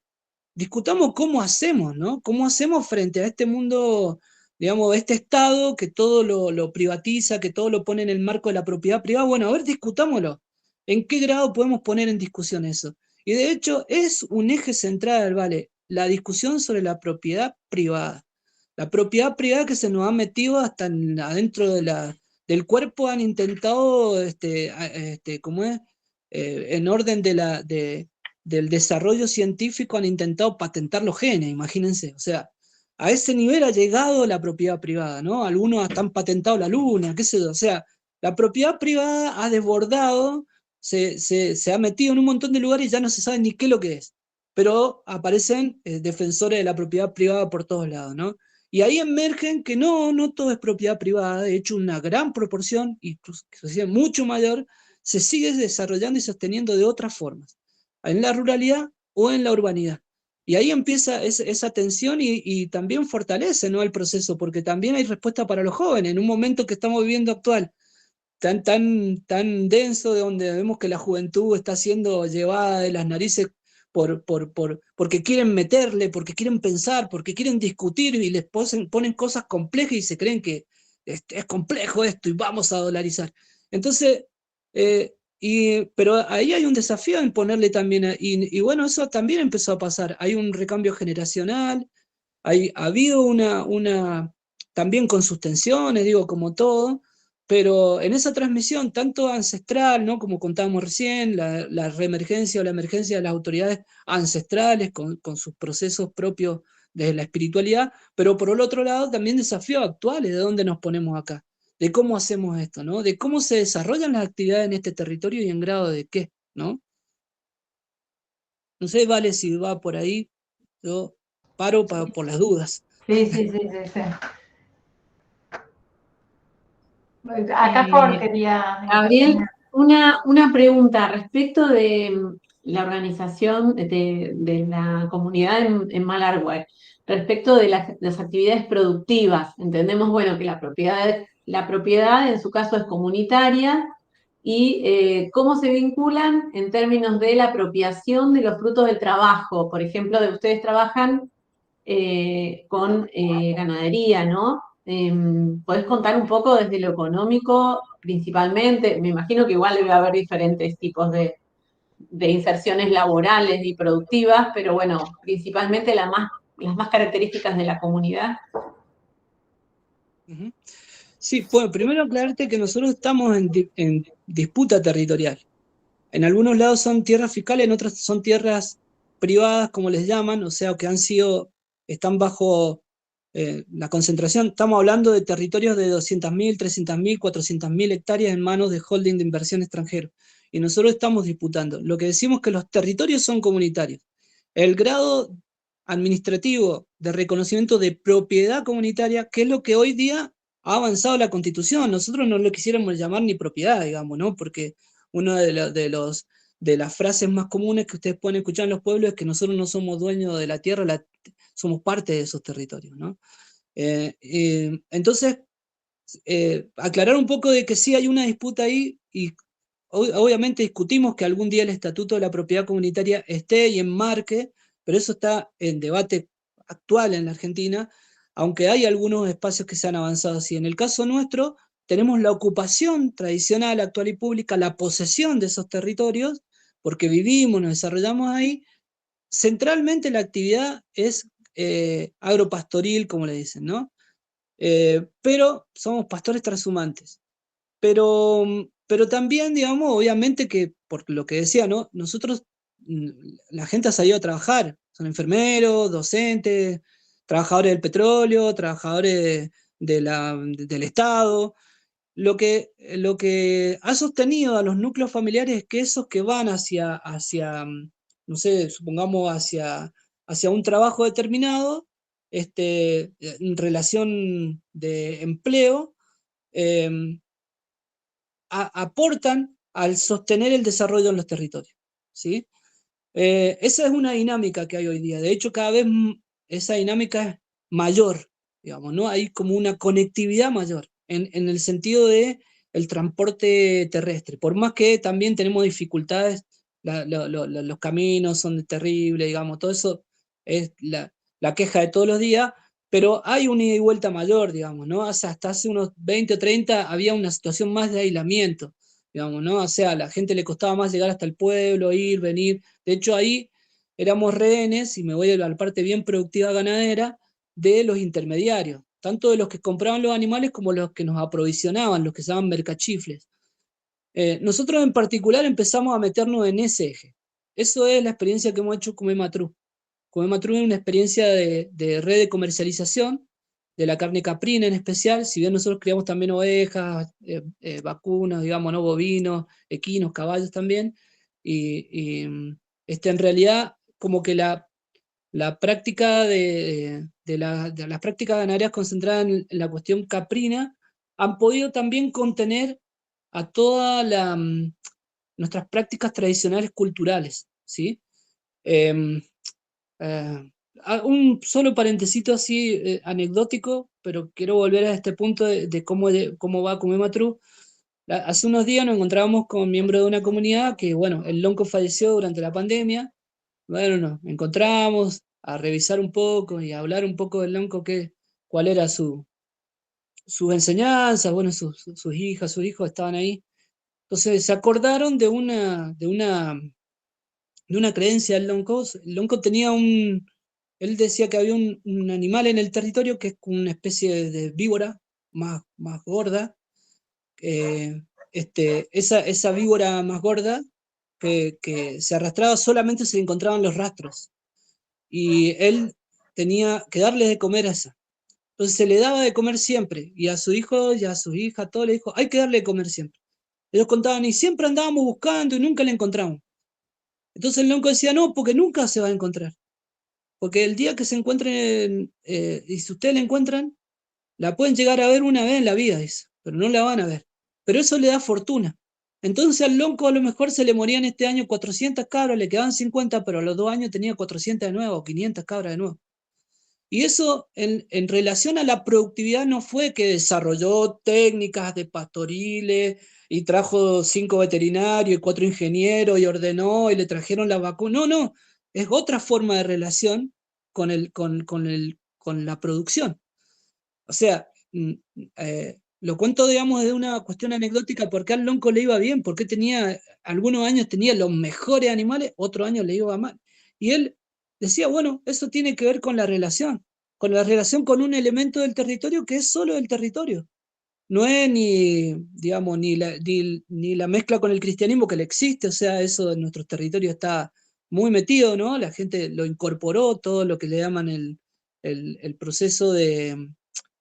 discutamos cómo hacemos, ¿no? ¿Cómo hacemos frente a este mundo, digamos, este Estado que todo lo privatiza, que todo lo pone en el marco de la propiedad privada? Bueno, a ver, discutámoslo. ¿En qué grado podemos poner en discusión eso? Y de hecho es un eje central, ¿vale? La discusión sobre la propiedad privada. La propiedad privada que se nos ha metido hasta adentro del cuerpo, han intentado, ¿cómo es? En orden del desarrollo científico han intentado patentar los genes, imagínense. O sea, a ese nivel ha llegado la propiedad privada, ¿no? Algunos hasta han patentado la luna, qué sé yo. O sea, la propiedad privada ha desbordado, se ha metido en un montón de lugares y ya no se sabe ni qué es lo que es. Pero aparecen defensores de la propiedad privada por todos lados, ¿no? Y ahí emergen que no todo es propiedad privada, de hecho una gran proporción, inclusive mucho mayor, se sigue desarrollando y sosteniendo de otras formas, en la ruralidad o en la urbanidad. Y ahí empieza esa tensión y también fortalece, ¿no?, el proceso, porque también hay respuesta para los jóvenes, en un momento que estamos viviendo actual, tan denso, de donde vemos que la juventud está siendo llevada de las narices porque quieren meterle, porque quieren pensar, porque quieren discutir y les ponen cosas complejas y se creen que es complejo esto y vamos a dolarizar. Entonces, pero ahí hay un desafío en ponerle también, y bueno, eso también empezó a pasar. Hay un recambio generacional, ha habido también con sus tensiones, digo, como todo, pero en esa transmisión, tanto ancestral, ¿no?, como contábamos recién, la reemergencia o la emergencia de las autoridades ancestrales con sus procesos propios de la espiritualidad, pero por el otro lado también desafíos actuales, de dónde nos ponemos acá, de cómo hacemos esto, ¿no?, de cómo se desarrollan las actividades en este territorio y en grado de qué, ¿no? No sé, Vale, si va por ahí, yo paro por las dudas. Sí, sí, sí, sí, sí. Acá Cor quería Gabriel, intervenir. una pregunta respecto de la organización de la comunidad en Malargüe, respecto de las actividades productivas. Entendemos, bueno, que la propiedad en su caso es comunitaria y cómo se vinculan en términos de la apropiación de los frutos del trabajo. Por ejemplo, de ustedes trabajan con ganadería, ¿no? ¿Podés contar un poco desde lo económico principalmente? Me imagino que igual debe haber diferentes tipos de inserciones laborales y productivas, pero bueno, principalmente las más características de la comunidad. Ujú. Sí, bueno, primero aclararte que nosotros estamos en disputa territorial. En algunos lados son tierras fiscales, en otros son tierras privadas, como les llaman, o sea, que están bajo la concentración. Estamos hablando de territorios de 200.000, 300.000, 400.000 hectáreas en manos de holding de inversión extranjero. Y nosotros estamos disputando. Lo que decimos es que los territorios son comunitarios. El grado administrativo de reconocimiento de propiedad comunitaria, que es lo que hoy día ha avanzado la Constitución. Nosotros no lo quisiéramos llamar ni propiedad, digamos, ¿no? Porque una de las frases más comunes que ustedes pueden escuchar en los pueblos es que nosotros no somos dueños de la tierra, somos parte de esos territorios, ¿no? Entonces, aclarar un poco de que sí hay una disputa ahí y obviamente discutimos que algún día el Estatuto de la Propiedad Comunitaria esté y enmarque, pero eso está en debate actual en la Argentina, aunque hay algunos espacios que se han avanzado así. En el caso nuestro, tenemos la ocupación tradicional, actual y pública, la posesión de esos territorios, porque vivimos, nos desarrollamos ahí. Centralmente la actividad es agropastoril, como le dicen, ¿no? Pero somos pastores transhumantes. Pero también, digamos, obviamente que, por lo que decía, ¿no?, nosotros, la gente ha salido a trabajar, son enfermeros, docentes, trabajadores del petróleo, trabajadores del Estado. Lo que ha sostenido a los núcleos familiares es que esos que van no sé, supongamos hacia un trabajo determinado, en relación de empleo, eh, aportan al sostener el desarrollo en los territorios, ¿sí? Esa es una dinámica que hay hoy día. De hecho, cada vez esa dinámica es mayor, digamos, ¿no? Hay como una conectividad mayor en el sentido de el transporte terrestre. Por más que también tenemos dificultades, los caminos son terribles, digamos, todo eso es la queja de todos los días, pero hay una ida y vuelta mayor, digamos, ¿no? Hasta hace unos 20 o 30 había una situación más de aislamiento, digamos, ¿no? O sea, a la gente le costaba más llegar hasta el pueblo, ir, venir. De hecho, ahí éramos rehenes, y me voy a la parte bien productiva ganadera, de los intermediarios, tanto de los que compraban los animales como los que nos aprovisionaban, los que se llaman mercachifles. Nosotros en particular empezamos a meternos en ese eje. eso es la experiencia que hemos hecho con Ematru. Con Ematru es una experiencia de red de comercialización de la carne caprina en especial, si bien nosotros criamos también ovejas, vacunas, digamos, ¿no? Bovinos, equinos, caballos también, y en realidad como que la práctica de las prácticas ganaderias concentradas en la cuestión caprina han podido también contener a todas nuestras prácticas tradicionales culturales, ¿sí? Eh, un solo parentecito así anecdótico, pero quiero volver a este punto de cómo va Kumematru. Hace unos días nos encontrábamos con miembros de una comunidad que, bueno, el lonco falleció durante la pandemia. Bueno, nos encontramos a revisar un poco y a hablar un poco del lonco, cuál era sus enseñanzas, bueno, sus hijas, sus hijos estaban ahí. Entonces se acordaron de una creencia del lonco. El lonco tenía él decía que había un animal en el territorio que es una especie de víbora más gorda. Esa víbora más gorda que se arrastraba solamente se le encontraban los rastros. Y él tenía que darle de comer a esa. Entonces se le daba de comer siempre. Y a su hijo y a su hija, todo le dijo, hay que darle de comer siempre. Ellos contaban, y siempre andábamos buscando y nunca le encontramos. Entonces el lonco decía, no, porque nunca se va a encontrar. Porque el día que se encuentren, y si ustedes la encuentran, la pueden llegar a ver una vez en la vida, dice, pero no la van a ver. Pero eso le da fortuna. Entonces al lonco a lo mejor se le morían este año 400 cabras, le quedaban 50, pero a los 2 años tenía 400 de nuevo, o 500 cabras de nuevo. Y eso en relación a la productividad no fue que desarrolló técnicas de pastoriles y trajo 5 veterinarios y 4 ingenieros y ordenó y le trajeron la vacuna. No, no, es otra forma de relación con la producción. O sea, lo cuento, digamos, de una cuestión anecdótica, porque al lonco le iba bien, porque algunos años tenía los mejores animales, otros años le iba mal. Y él decía, bueno, eso tiene que ver con la relación con un elemento del territorio que es solo del territorio. No es digamos, ni la mezcla con el cristianismo que le existe, o sea, eso en nuestros territorios está muy metido, ¿no? La gente lo incorporó, todo lo que le llaman el proceso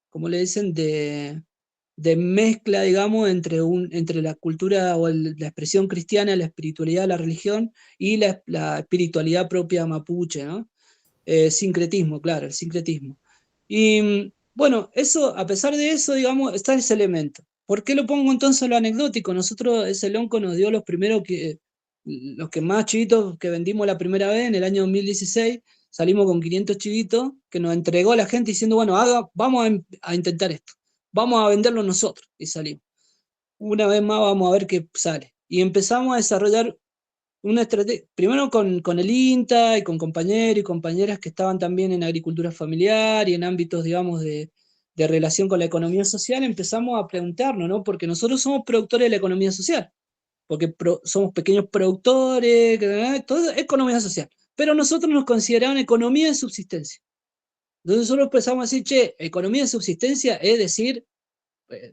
¿cómo le dicen? De mezcla, digamos, entre la cultura o la expresión cristiana, la espiritualidad, la religión y la espiritualidad propia mapuche, ¿no? Sincretismo, claro, el sincretismo. Y bueno, a pesar de eso, digamos, está ese elemento. ¿Por qué lo pongo entonces en lo anecdótico? Nosotros, ese lonco nos dio los que más chivitos que vendimos la primera vez en el año 2016, salimos con 500 chivitos que nos entregó a la gente diciendo, bueno, vamos a intentar esto, vamos a venderlo nosotros, y salimos. Una vez más vamos a ver qué sale. Y empezamos a desarrollar una estrategia, primero con el INTA y con compañeros y compañeras que estaban también en agricultura familiar y en ámbitos, digamos, de relación con la economía social, empezamos a preguntarnos, ¿no? Porque nosotros somos productores de la economía social, porque somos pequeños productores, todo es economía social, pero nosotros nos consideraban economía de subsistencia. Entonces nosotros empezamos a decir, che, economía de subsistencia es decir,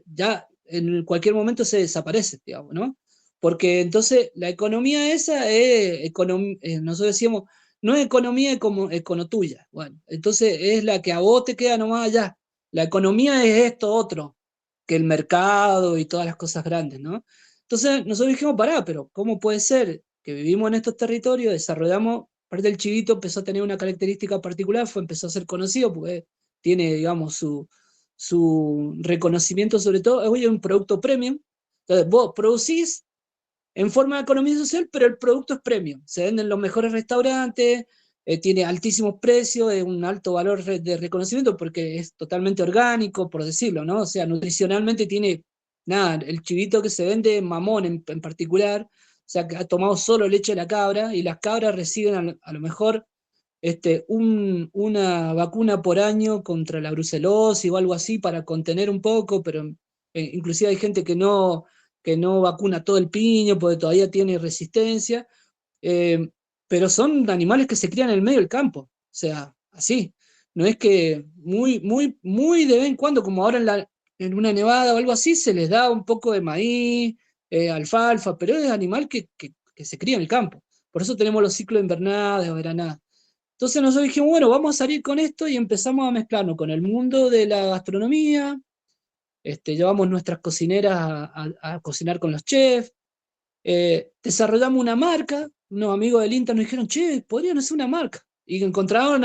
ya en cualquier momento se desaparece, digamos, ¿no? Porque entonces la economía esa es, nosotros decíamos, no es economía como tuya. Bueno, entonces es la que a vos te queda nomás allá. La economía es esto otro, que el mercado y todas las cosas grandes, ¿no? Entonces nosotros dijimos, pará, pero ¿cómo puede ser que vivimos en estos territorios, desarrollamos, parte del chivito empezó a tener una característica particular, empezó a ser conocido porque tiene, digamos, su reconocimiento sobre todo, hoy es un producto premium. Entonces vos producís en forma de economía social, pero el producto es premium. Se venden en los mejores restaurantes, tiene altísimos precios, es un alto valor de reconocimiento porque es totalmente orgánico, por decirlo, ¿no? O sea, nutricionalmente tiene, nada, el chivito que se vende, mamón en particular, o sea, que ha tomado solo leche de la cabra, y las cabras reciben a lo mejor una vacuna por año contra la brucelosis o algo así para contener un poco, pero inclusive hay gente que no vacuna todo el piño porque todavía tiene resistencia, pero son animales que se crían en el medio del campo, o sea, así. No es que muy, muy, muy de vez en cuando, como ahora en una nevada o algo así, se les da un poco de maíz, alfalfa, pero es animal que se cría en el campo. Por eso tenemos los ciclos invernales o veranadas. Entonces nosotros dijimos, bueno, vamos a salir con esto y empezamos a mezclarnos con el mundo de la gastronomía. Llevamos nuestras cocineras a cocinar con los chefs. Desarrollamos una marca. Unos amigos del INTA nos dijeron, che, podrían hacer una marca. Y encontraron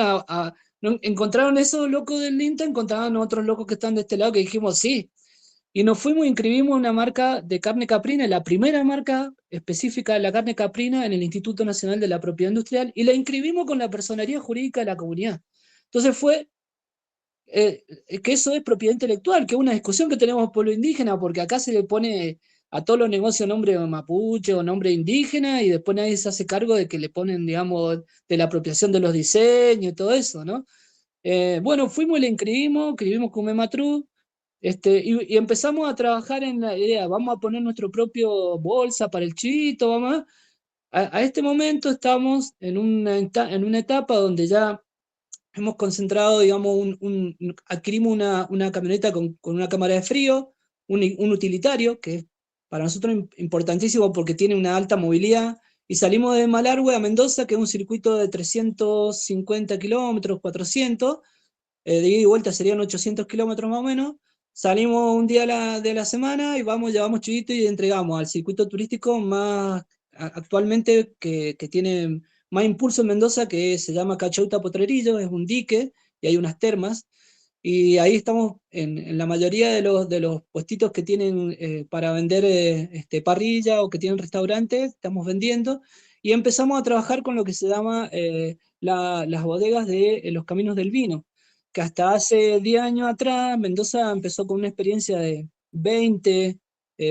encontraron esos locos del INTA, encontraron otros locos que están de este lado que dijimos, sí. Y nos fuimos e inscribimos una marca de carne caprina, la primera marca específica de la carne caprina en el Instituto Nacional de la Propiedad Industrial, y la inscribimos con la personería jurídica de la comunidad. Entonces fue que eso es propiedad intelectual, que es una discusión que tenemos pueblo indígena, porque acá se le pone a todos los negocios nombre mapuche o nombre indígena, y después nadie se hace cargo de que le ponen, digamos, de la apropiación de los diseños y todo eso, ¿no? Bueno, fuimos y le inscribimos con Mematru, y empezamos a trabajar en la idea, vamos a poner nuestro propio bolsa para el chivito, vamos a este momento estamos en una etapa donde ya hemos concentrado, digamos, adquirimos una camioneta con una cámara de frío, un utilitario, que es para nosotros importantísimo porque tiene una alta movilidad, y salimos de Malargüe a Mendoza, que es un circuito de 350 kilómetros, 400, de ida y vuelta serían 800 kilómetros más o menos. Salimos un día de la semana y llevamos chivito y entregamos al circuito turístico más actualmente que tiene más impulso en Mendoza, que se llama Cachauta Potrerillo, es un dique y hay unas termas. Y ahí estamos en la mayoría de los puestitos que tienen para vender parrilla o que tienen restaurantes, estamos vendiendo. Y empezamos a trabajar con lo que se llama las bodegas de los caminos del vino, que hasta hace 10 años atrás Mendoza empezó con una experiencia de 20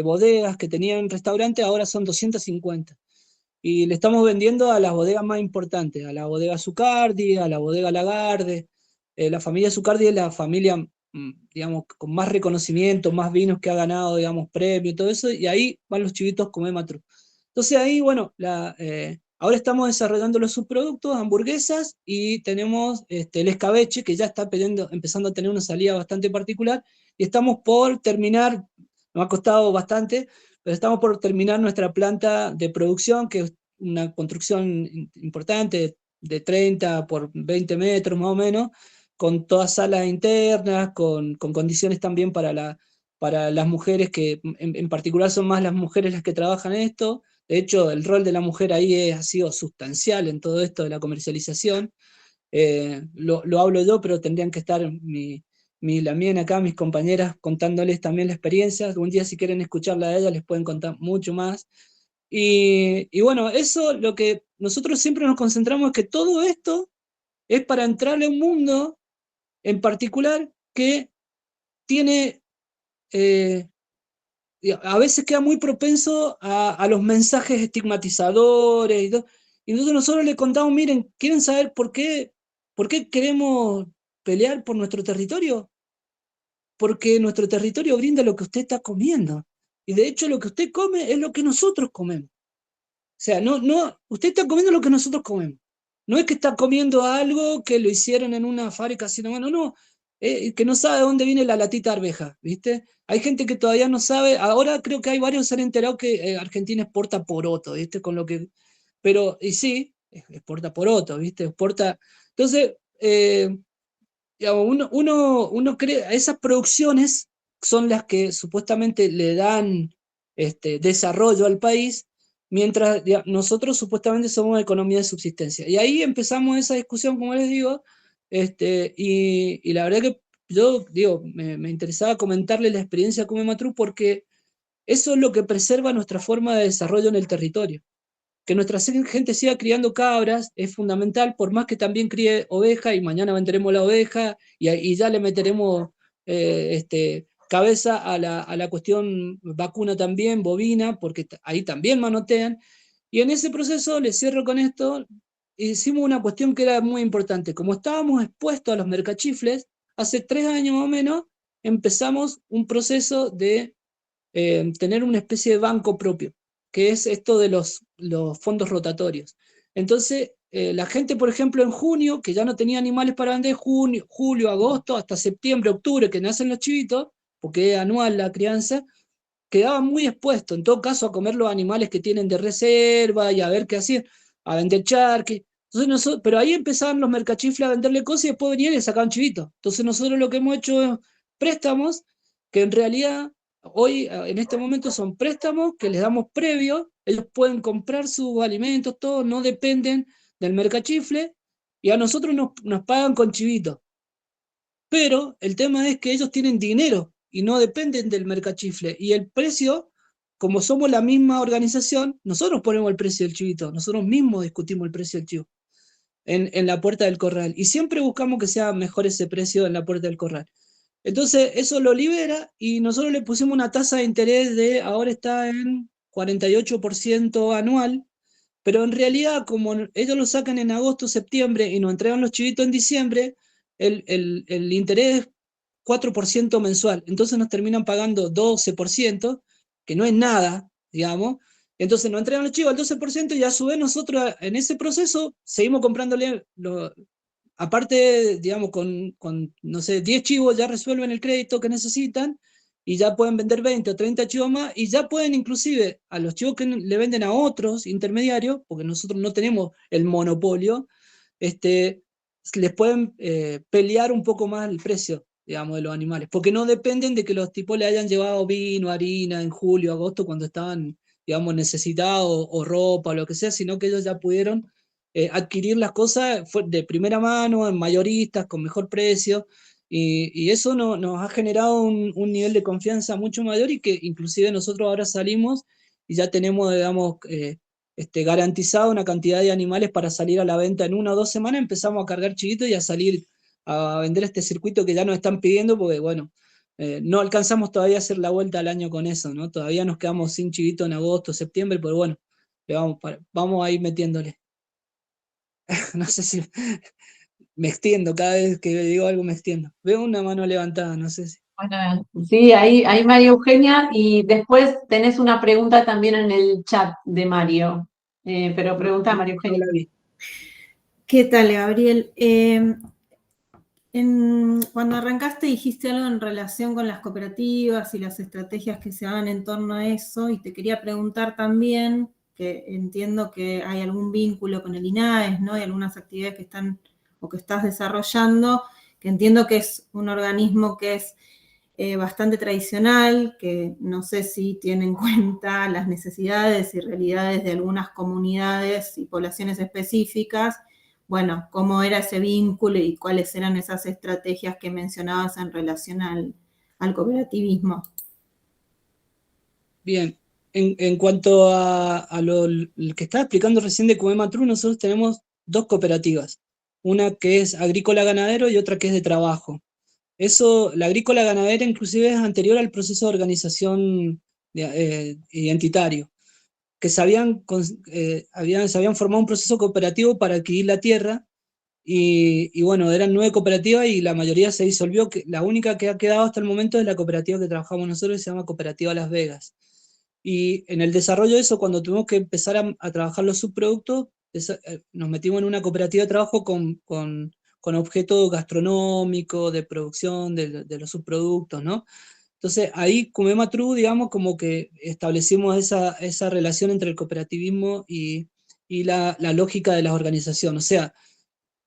bodegas que tenían restaurantes, ahora son 250. Y le estamos vendiendo a las bodegas más importantes, a la bodega Zucardi, a la bodega Lagarde. La familia Zucardi es la familia, digamos, con más reconocimiento, más vinos que ha ganado, digamos, premios y todo eso, y ahí van los chivitos con Mematru. Entonces ahí, bueno, ahora estamos desarrollando los subproductos, hamburguesas, y tenemos el escabeche, que ya está empezando a tener una salida bastante particular, y estamos por terminar, nos ha costado bastante, pero estamos por terminar nuestra planta de producción, que es una construcción importante, de 30 por 20 metros más o menos, con todas salas internas, con condiciones también para las mujeres, que en particular son más las mujeres las que trabajan en esto. De hecho, el rol de la mujer ahí ha sido sustancial en todo esto de la comercialización. Lo hablo yo, pero tendrían que estar la mía acá, mis compañeras, contándoles también la experiencia. Algún día, si quieren escucharla de ellas, les pueden contar mucho más. Y bueno, eso, lo que nosotros siempre nos concentramos es que todo esto es para entrarle a un mundo en particular que tiene, a veces queda muy propenso a los mensajes estigmatizadores y todo. Y entonces nosotros le contamos, miren, ¿quieren saber por qué queremos pelear por nuestro territorio? Porque nuestro territorio brinda lo que usted está comiendo. Y de hecho lo que usted come es lo que nosotros comemos. O sea, usted está comiendo lo que nosotros comemos. No es que está comiendo algo que lo hicieron en una fábrica, sino, bueno, no, que no sabe de dónde viene la latita de arveja, ¿viste? Hay gente que todavía no sabe, ahora creo que hay varios que se han enterado que Argentina exporta poroto, ¿viste? Pero, y sí, exporta poroto, ¿viste? Entonces, digamos, uno cree, esas producciones son las que supuestamente le dan desarrollo al país, mientras nosotros supuestamente somos economía de subsistencia. Y ahí empezamos esa discusión, como les digo, y la verdad que yo digo, me interesaba comentarle la experiencia con Mematru, porque eso es lo que preserva nuestra forma de desarrollo en el territorio. Que nuestra gente siga criando cabras es fundamental, por más que también críe oveja, y mañana venderemos la oveja, y ya le meteremos cabeza a la cuestión vacuna también, bovina, porque ahí también manotean. Y en ese proceso, les cierro con esto, hicimos una cuestión que era muy importante. Como estábamos expuestos a los mercachifles, hace 3 años más o menos, empezamos un proceso de tener una especie de banco propio, que es esto de los fondos rotatorios. Entonces, la gente, por ejemplo, en junio, que ya no tenía animales para vender, julio, agosto, hasta septiembre, octubre, que nacen los chivitos, porque es anual la crianza, quedaba muy expuesto, en todo caso, a comer los animales que tienen de reserva y a ver qué hacían. a vender charque. Entonces pero ahí empezaban los mercachifles a venderle cosas y después venían y le sacaban chivitos. Entonces nosotros lo que hemos hecho es préstamos, que en realidad hoy, en este momento, son préstamos que les damos previo, ellos pueden comprar sus alimentos, todo, no dependen del mercachifle, y a nosotros nos pagan con chivitos. Pero el tema es que ellos tienen dinero y no dependen del mercachifle. Y el precio, como somos la misma organización, nosotros ponemos el precio del chivito, nosotros mismos discutimos el precio del chivo en la puerta del corral. Y siempre buscamos que sea mejor ese precio en la puerta del corral. Entonces, eso lo libera y nosotros le pusimos una tasa de interés ahora está en 48% anual, pero en realidad, como ellos lo sacan en agosto, septiembre y nos entregan los chivitos en diciembre, el interés es 4% mensual. Entonces nos terminan pagando 12%, que no es nada, digamos. Entonces nos entregan los chivos al 12% y a su vez nosotros en ese proceso seguimos comprándole, aparte, digamos, con, no sé, 10 chivos ya resuelven el crédito que necesitan y ya pueden vender 20 o 30 chivos más y ya pueden inclusive a los chivos que le venden a otros intermediarios, porque nosotros no tenemos el monopolio, les pueden pelear un poco más el precio, digamos, de los animales, porque no dependen de que los tipos le hayan llevado vino, harina en julio, agosto, cuando estaban, digamos, necesitados, o ropa, o lo que sea, sino que ellos ya pudieron adquirir las cosas de primera mano, en mayoristas, con mejor precio, y eso nos ha generado un nivel de confianza mucho mayor y que inclusive nosotros ahora salimos y ya tenemos, digamos, garantizado una cantidad de animales para salir a la venta en 1 o 2 semanas. Empezamos a cargar chivitos y a salir a vender este circuito que ya nos están pidiendo, porque bueno, no alcanzamos todavía a hacer la vuelta al año con eso, ¿no? Todavía nos quedamos sin chivito en agosto, septiembre, pero bueno, vamos a ir metiéndole. No sé si me extiendo, cada vez que digo algo me extiendo. Veo una mano levantada, no sé si. Bueno, sí, ahí María Eugenia, y después tenés una pregunta también en el chat de Mario, pero pregunta María Eugenia. No la vi. ¿Qué tal, Gabriel? Cuando arrancaste dijiste algo en relación con las cooperativas y las estrategias que se hagan en torno a eso, y te quería preguntar también, que entiendo que hay algún vínculo con el INAES, ¿no? Hay algunas actividades que están o que estás desarrollando, que entiendo que es un organismo que es bastante tradicional, que no sé si tiene en cuenta las necesidades y realidades de algunas comunidades y poblaciones específicas. Bueno, cómo era ese vínculo y cuáles eran esas estrategias que mencionabas en relación al cooperativismo. Bien, en cuanto a lo que estaba explicando recién de Cuematru, nosotros tenemos 2 cooperativas, una que es agrícola-ganadero y otra que es de trabajo. Eso, la agrícola-ganadera inclusive es anterior al proceso de organización identitario, que se habían formado un proceso cooperativo para adquirir la tierra, y bueno, eran 9 cooperativas y la mayoría se disolvió. La única que ha quedado hasta el momento es la cooperativa que trabajamos nosotros, que se llama Cooperativa Las Vegas. Y en el desarrollo de eso, cuando tuvimos que empezar a trabajar los subproductos, nos metimos en una cooperativa de trabajo con objeto gastronómico, de producción de los subproductos, ¿no? Entonces ahí Cumematru, digamos, como que establecimos esa relación entre el cooperativismo y la lógica de las organizaciones, o sea,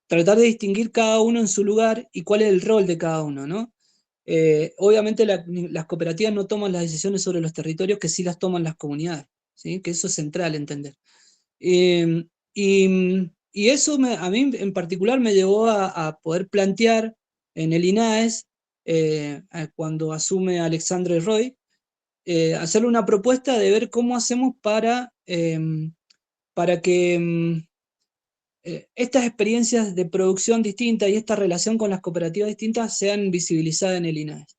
tratar de distinguir cada uno en su lugar y cuál es el rol de cada uno, ¿no? Obviamente las cooperativas no toman las decisiones sobre los territorios, que sí las toman las comunidades, ¿sí? Que eso es central entender. Y eso a mí en particular me llevó a poder plantear en el INAES, cuando asume Alexandre Roy, hacerle una propuesta de ver cómo hacemos para que estas experiencias de producción distintas y esta relación con las cooperativas distintas sean visibilizadas en el INAES.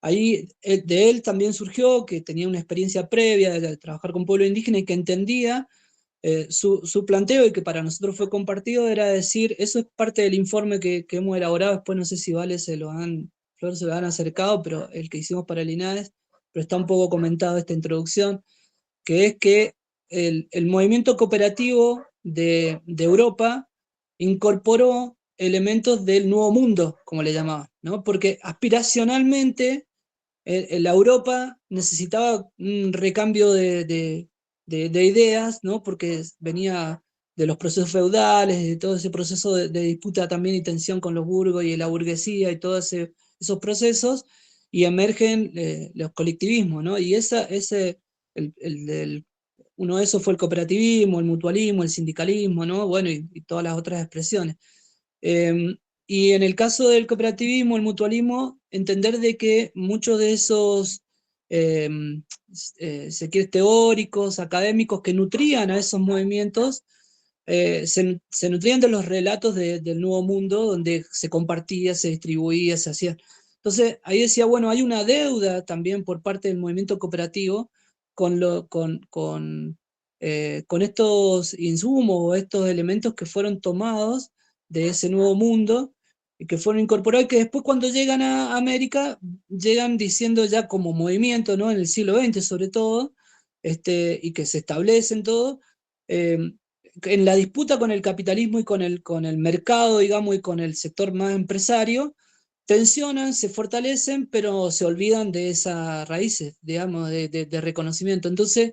Ahí de él también surgió que tenía una experiencia previa de trabajar con pueblo indígena y que entendía su planteo, y que para nosotros fue compartido, era decir, eso es parte del informe que hemos elaborado. Después no sé si Flor se lo han acercado, pero el que hicimos para el INAES, pero está un poco comentado esta introducción, que es que el movimiento cooperativo de Europa incorporó elementos del Nuevo Mundo, como le llamaban, ¿no? Porque aspiracionalmente la Europa necesitaba un recambio de ideas, ¿no? Porque venía de los procesos feudales, de todo ese proceso de disputa también y tensión con los burgos y la burguesía y todos esos procesos, y emergen los colectivismos, ¿no? Y uno de esos fue el cooperativismo, el mutualismo, el sindicalismo, ¿no? Bueno, y todas las otras expresiones. Y en el caso del cooperativismo, el mutualismo, entender de que muchos de esos se quiere, teóricos, académicos que nutrían a esos movimientos, se nutrían de los relatos del Nuevo Mundo, donde se compartía, se distribuía, se hacía. Entonces, ahí decía, bueno, hay una deuda también por parte del movimiento cooperativo con estos insumos o estos elementos que fueron tomados de ese Nuevo Mundo y que fueron incorporados, y que después cuando llegan a América, llegan diciendo ya como movimiento, ¿no? En el siglo XX sobre todo, y que se establecen todo, en la disputa con el capitalismo y con el mercado, digamos, y con el sector más empresario, tensionan, se fortalecen, pero se olvidan de esas raíces, digamos, de reconocimiento. Entonces,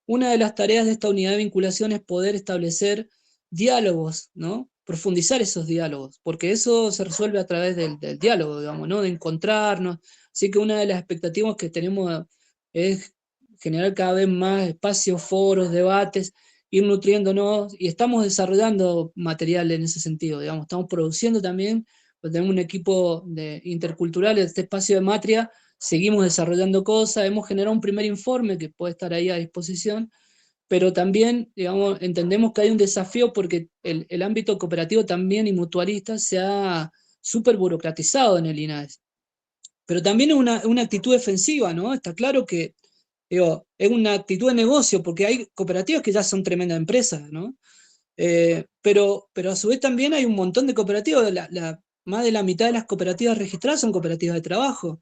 una de las tareas de esta unidad de vinculación es poder establecer diálogos, ¿no? Profundizar esos diálogos, porque eso se resuelve a través del diálogo, digamos, ¿no? De encontrarnos. Así que una de las expectativas que tenemos es generar cada vez más espacios, foros, debates, ir nutriéndonos, y estamos desarrollando material en ese sentido, digamos, estamos produciendo también, pues tenemos un equipo intercultural de este espacio de Matria, seguimos desarrollando cosas, hemos generado un primer informe que puede estar ahí a disposición, pero también, digamos, entendemos que hay un desafío porque el ámbito cooperativo también y mutualista se ha súper burocratizado en el INAES. Pero también es una actitud defensiva, ¿no? Está claro que, digo, es una actitud de negocio, porque hay cooperativas que ya son tremendas empresas, ¿no? Pero a su vez también hay un montón de cooperativas, más de la mitad de las cooperativas registradas son cooperativas de trabajo,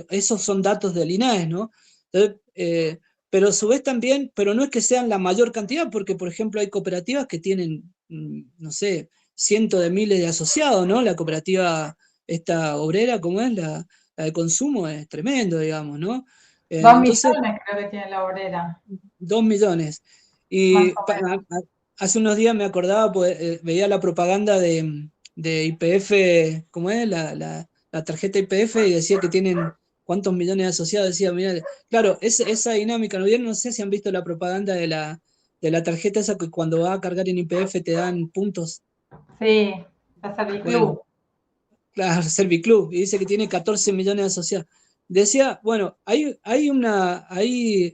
esos son datos del INAES, ¿no? Entonces, pero a su vez también, pero no es que sean la mayor cantidad, porque por ejemplo hay cooperativas que tienen, no sé, cientos de miles de asociados, ¿no? La cooperativa esta obrera, como es la de consumo, es tremendo, digamos, ¿no? 2 Entonces, millones creo que tiene la obrera. 2 millones. Más Y o menos. hace unos días me acordaba, pues, veía la propaganda de YPF, ¿cómo es? La tarjeta YPF, y decía que tienen cuántos millones de asociados. Decía, mira, claro, esa dinámica, no sé si han visto la propaganda de la tarjeta esa que cuando vas a cargar en YPF te dan puntos. Sí, la Serviclub. Bueno, claro, Serviclub, y dice que tiene 14 millones de asociados. Decía, bueno, hay,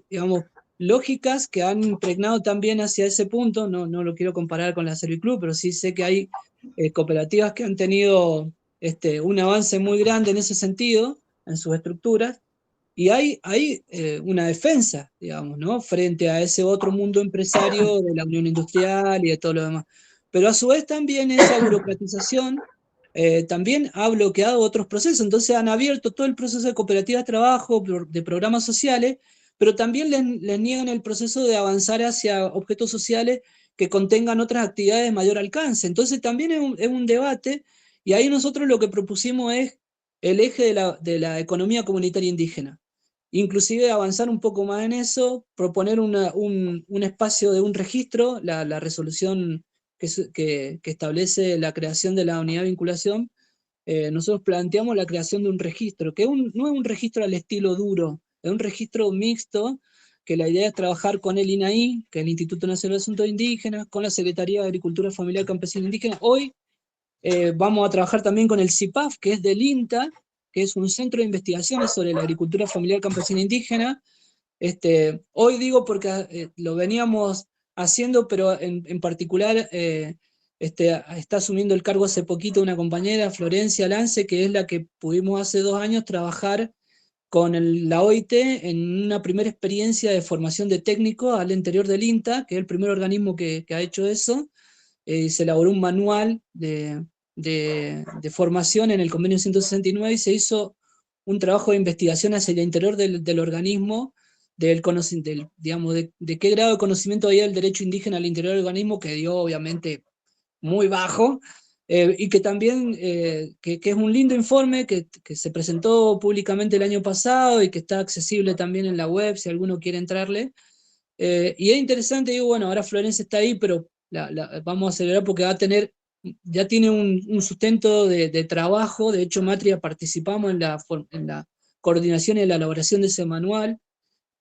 digamos, lógicas que han impregnado también hacia ese punto, no lo quiero comparar con la Serviclub, pero sí sé que hay cooperativas que han tenido un avance muy grande en ese sentido, en sus estructuras, y hay una defensa, digamos, ¿no? Frente a ese otro mundo empresario de la unión industrial y de todo lo demás. Pero a su vez también esa burocratización también ha bloqueado otros procesos, entonces han abierto todo el proceso de cooperativa de trabajo, de programas sociales, pero también les niegan el proceso de avanzar hacia objetos sociales que contengan otras actividades de mayor alcance. Entonces también es un debate, y ahí nosotros lo que propusimos es el eje de la economía comunitaria indígena. Inclusive avanzar un poco más en eso, proponer un espacio de un registro, la resolución que establece la creación de la unidad de vinculación. Nosotros planteamos la creación de un registro, que no es un registro al estilo duro, es un registro mixto, que la idea es trabajar con el INAI, que es el Instituto Nacional de Asuntos Indígenas, con la Secretaría de Agricultura Familiar Campesina Indígena. Hoy vamos a trabajar también con el CIPAF, que es del INTA, que es un centro de investigaciones sobre la agricultura familiar campesina indígena. Hoy digo porque lo veníamos haciendo, pero en particular está asumiendo el cargo hace poquito una compañera, Florencia Lance, que es la que pudimos hace 2 años trabajar con la OIT en una primera experiencia de formación de técnicos al interior del INTA, que es el primer organismo que ha hecho eso. Se elaboró un manual de formación en el convenio 169 y se hizo un trabajo de investigación hacia el interior del organismo, digamos, de qué grado de conocimiento había el derecho indígena al interior del organismo, que dio obviamente muy bajo, y que también que es un lindo informe que se presentó públicamente el año pasado y que está accesible también en la web si alguno quiere entrarle. Y es interesante, digo, bueno, ahora Florencia está ahí, pero vamos a acelerar porque ya tiene un sustento de trabajo. De hecho, Matria participamos en la coordinación y la elaboración de ese manual,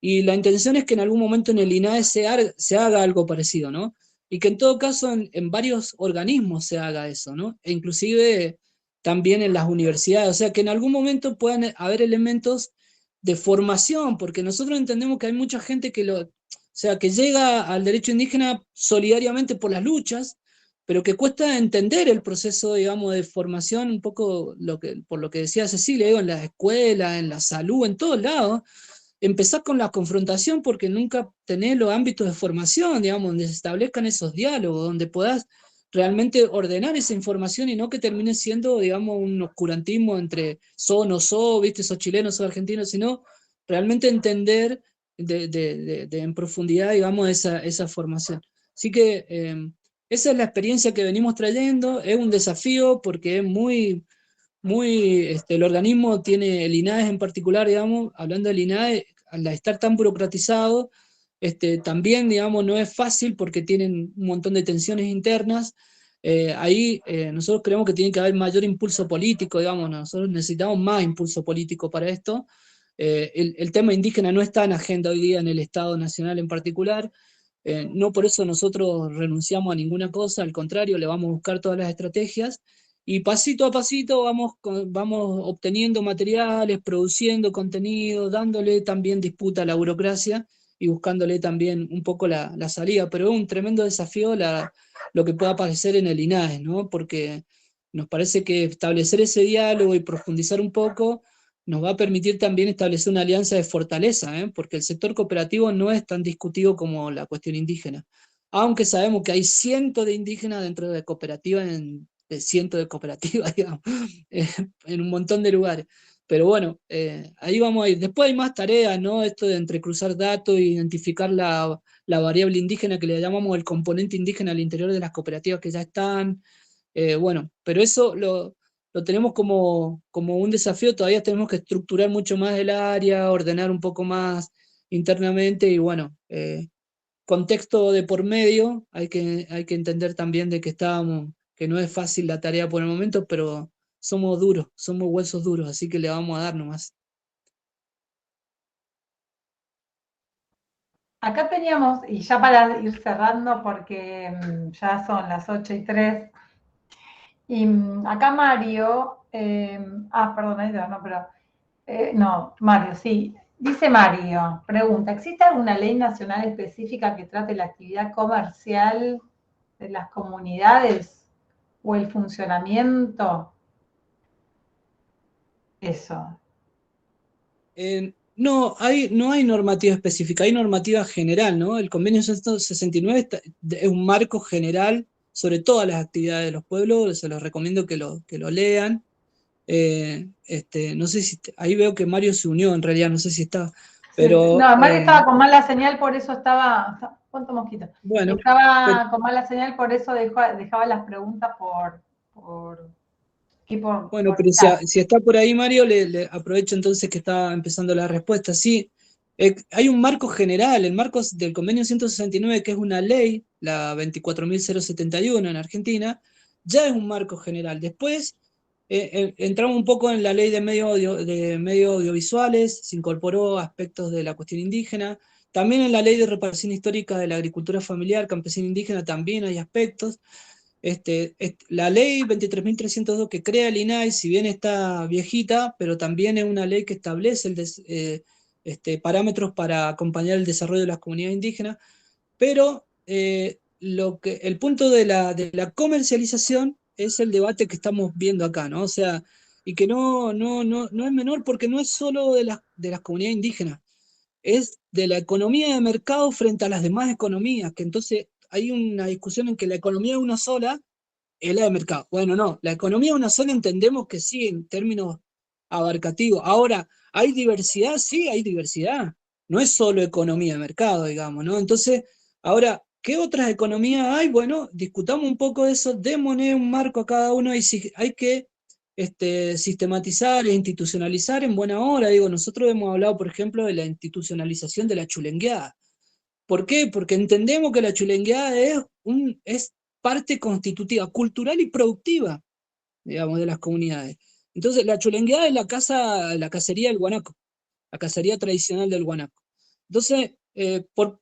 y la intención es que en algún momento en el INAE se haga algo parecido, ¿no? Y que en todo caso en varios organismos se haga eso, ¿no? E inclusive también en las universidades, o sea, que en algún momento puedan haber elementos de formación, porque nosotros entendemos que hay mucha gente o sea, que llega al derecho indígena solidariamente por las luchas, pero que cuesta entender el proceso, digamos, de formación, un poco por lo que decía Cecilia, digo, en las escuelas, en la salud, en todos lados. Empezar con la confrontación porque nunca tenés los ámbitos de formación, digamos, donde se establezcan esos diálogos, donde puedas realmente ordenar esa información y no que termine siendo, digamos, un oscurantismo entre no sos, viste, sos chileno, sos argentino, sino realmente entender en profundidad, digamos, esa formación. Así que esa es la experiencia que venimos trayendo, es un desafío porque es el organismo tiene, el INAE en particular, digamos, hablando del INAE, al estar tan burocratizado, también, digamos, no es fácil porque tienen un montón de tensiones internas. Ahí nosotros creemos que tiene que haber mayor impulso político, digamos, nosotros necesitamos más impulso político para esto. El tema indígena no está en agenda hoy día en el Estado Nacional en particular. No por eso nosotros renunciamos a ninguna cosa, al contrario, le vamos a buscar todas las estrategias, y pasito a pasito vamos obteniendo materiales, produciendo contenido, dándole también disputa a la burocracia y buscándole también un poco la salida. Pero es un tremendo desafío lo que pueda aparecer en el INAE, ¿no? Porque nos parece que establecer ese diálogo y profundizar un poco nos va a permitir también establecer una alianza de fortaleza, ¿eh? Porque el sector cooperativo no es tan discutido como la cuestión indígena, aunque sabemos que hay cientos de indígenas dentro de cooperativas, de cientos de cooperativas, digamos, en un montón de lugares. Pero bueno, ahí vamos a ir. Después hay más tareas, ¿no? Esto de entrecruzar datos e identificar la variable indígena que le llamamos el componente indígena al interior de las cooperativas que ya están. Bueno, pero eso lo tenemos como un desafío. Todavía tenemos que estructurar mucho más el área, ordenar un poco más internamente, y bueno, contexto de por medio, hay que entender también de que no es fácil la tarea por el momento, pero somos duros, somos huesos duros, así que le vamos a dar nomás. Acá teníamos, y ya para ir cerrando, porque ya son las 8:03, y acá Mario, perdón, ahí no, pero, no, Mario, sí. Dice Mario, pregunta, ¿existe alguna ley nacional específica que trate la actividad comercial de las comunidades o el funcionamiento? Eso. No hay normativa específica, hay normativa general, ¿no? El convenio 169 es un marco general sobre todas las actividades de los pueblos, se los recomiendo que lo lean. No sé si, ahí veo que Mario se unió, en realidad, no sé si está, pero... No, Mario estaba con mala señal, por eso estaba... ¿Cuánto mosquito? Bueno, estaba con mala señal, por eso dejaba las preguntas por bueno, pero si está por ahí Mario, le aprovecho entonces que está empezando la respuesta. Sí, hay un marco general, el marco del convenio 169, que es una ley, la 24.071 en Argentina, ya es un marco general. Después entramos un poco en la ley de medios audiovisuales, se incorporó aspectos de la cuestión indígena. También en la ley de reparación histórica de la agricultura familiar, campesina indígena, también hay aspectos. La ley 23.302 que crea el INAI, si bien está viejita, pero también es una ley que establece parámetros para acompañar el desarrollo de las comunidades indígenas, pero el punto de la comercialización es el debate que estamos viendo acá, ¿no? O sea, y que no es menor, porque no es solo de las comunidades indígenas, es de la economía de mercado frente a las demás economías, que entonces hay una discusión en que la economía es una sola, es la de mercado. Bueno, no, la economía es una sola, entendemos que sí, en términos abarcativos. Ahora, ¿hay diversidad? Sí, hay diversidad. No es solo economía de mercado, digamos, ¿no? Entonces, ahora, ¿qué otras economías hay? Bueno, discutamos un poco de eso, démosle un marco a cada uno, y si hay que sistematizar e institucionalizar en buena hora. Digo, nosotros hemos hablado, por ejemplo, de la institucionalización de la chulengueada. ¿Por qué? Porque entendemos que la chulengueada es parte constitutiva, cultural y productiva, digamos, de las comunidades. Entonces, la chulengueada es la cacería del guanaco, la cacería tradicional del guanaco. Entonces, por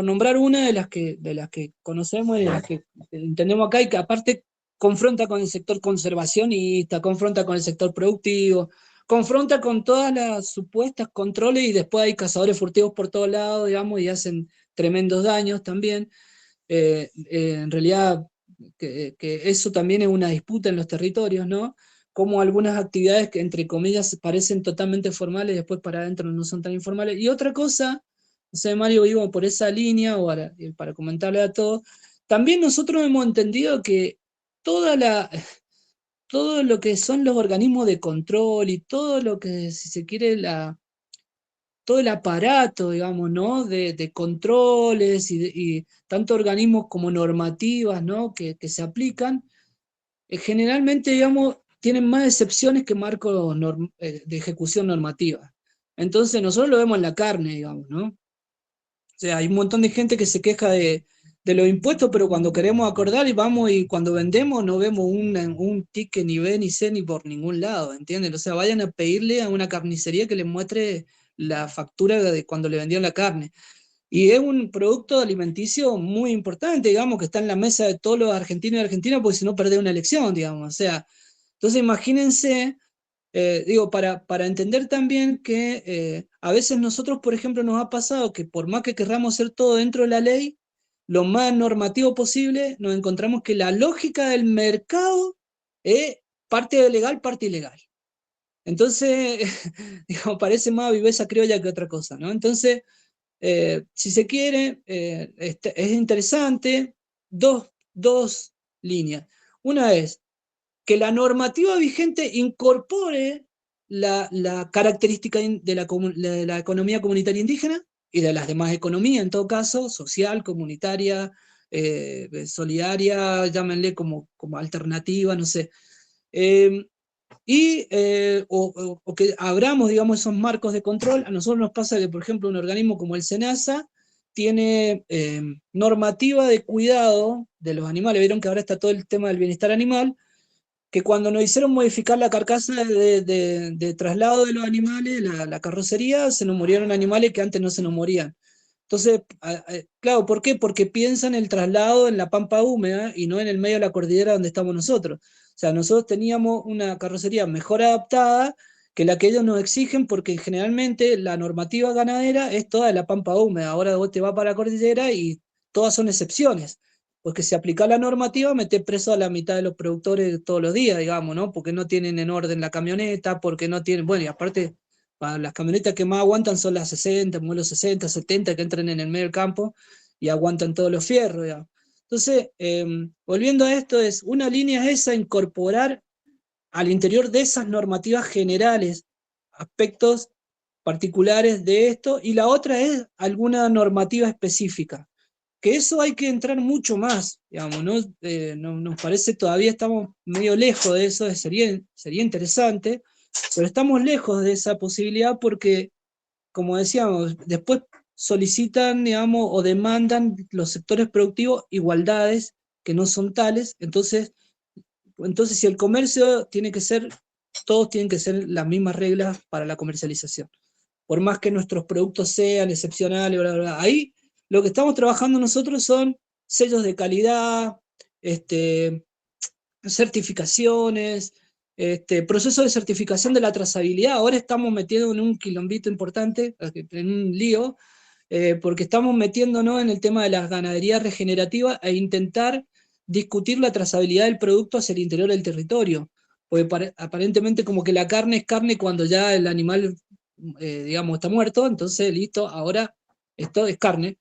nombrar una de las que conocemos y de las que entendemos acá, y que aparte confronta con el sector conservacionista, confronta con el sector productivo, confronta con todas las supuestas controles, y después hay cazadores furtivos por todos lados, digamos, y hacen tremendos daños también. En realidad, que eso también es una disputa en los territorios, ¿no? Como algunas actividades que, entre comillas, parecen totalmente formales, después para adentro no son tan informales. Y otra cosa, no sé, Mario, vivo por esa línea, o para comentarle a todos, también nosotros hemos entendido que toda la, todo lo que son los organismos de control y todo lo que, si se quiere, todo el aparato, digamos, ¿no? De controles y tanto organismos como normativas, ¿no? Que se aplican, generalmente, digamos, tienen más excepciones que marcos de ejecución normativa. Entonces nosotros lo vemos en la carne, digamos, ¿no? O sea, hay un montón de gente que se queja de los impuestos, pero cuando queremos acordar y vamos y cuando vendemos no vemos un ticket ni B ni C ni por ningún lado, ¿entienden? O sea, vayan a pedirle a una carnicería que les muestre la factura de cuando le vendieron la carne. Y es un producto alimenticio muy importante, digamos, que está en la mesa de todos los argentinos y argentinas, porque si no perdés una elección, digamos. O sea, entonces imagínense, digo, para entender también que a veces nosotros, por ejemplo, nos ha pasado que por más que querramos hacer todo dentro de la ley, lo más normativo posible, nos encontramos que la lógica del mercado es parte legal, parte ilegal. Entonces, digo, parece más viveza criolla que otra cosa, ¿no? Entonces, si se quiere, es interesante dos líneas. Una es que la normativa vigente incorpore la característica de la economía comunitaria indígena y de las demás economías, en todo caso, social, comunitaria, solidaria, llámenle como alternativa, no sé. O que abramos, digamos, esos marcos de control. A nosotros nos pasa que, por ejemplo, un organismo como el SENASA tiene normativa de cuidado de los animales. Vieron que ahora está todo el tema del bienestar animal, que cuando nos hicieron modificar la carcasa de traslado de los animales, la carrocería, se nos murieron animales que antes no se nos morían. Entonces, claro, ¿por qué? Porque piensan el traslado en la pampa húmeda y no en el medio de la cordillera donde estamos nosotros. O sea, nosotros teníamos una carrocería mejor adaptada que la que ellos nos exigen, porque generalmente la normativa ganadera es toda de la pampa húmeda. Ahora vos te vas para la cordillera y todas son excepciones. Porque si aplica la normativa, metés preso a la mitad de los productores todos los días, digamos, ¿no? Porque no tienen en orden la camioneta, porque no tienen, bueno, y aparte, para las camionetas que más aguantan son las 60, modelos 60, 70, que entran en el medio del campo y aguantan todos los fierros, digamos. Entonces, volviendo a esto, una línea es esa, incorporar al interior de esas normativas generales aspectos particulares de esto, y la otra es alguna normativa específica, que eso hay que entrar mucho más, digamos, ¿no? Nos parece todavía estamos medio lejos de eso, sería interesante, pero estamos lejos de esa posibilidad porque, como decíamos, después solicitan, digamos, o demandan los sectores productivos igualdades que no son tales. Entonces si el comercio tiene que ser, todos tienen que ser las mismas reglas para la comercialización, por más que nuestros productos sean excepcionales, bla, bla, bla. Ahí lo que estamos trabajando nosotros son sellos de calidad, certificaciones, proceso de certificación de la trazabilidad. Ahora estamos metiendo en un quilombito importante, en un lío, porque estamos metiéndonos en el tema de las ganaderías regenerativas e intentar discutir la trazabilidad del producto hacia el interior del territorio. Porque aparentemente como que la carne es carne cuando ya el animal, digamos, está muerto, entonces listo, ahora esto es carne.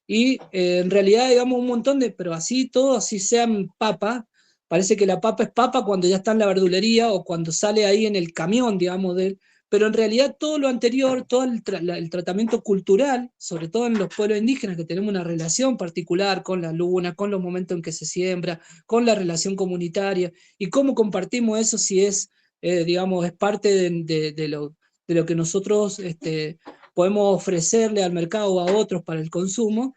Y en realidad, digamos, un montón pero así todo, así sean papas, parece que la papa es papa cuando ya está en la verdulería o cuando sale ahí en el camión, digamos, pero en realidad todo lo anterior, todo el tratamiento cultural, sobre todo en los pueblos indígenas, que tenemos una relación particular con la luna, con los momentos en que se siembra, con la relación comunitaria, y cómo compartimos eso si es, digamos, es parte de lo que nosotros podemos ofrecerle al mercado o a otros para el consumo.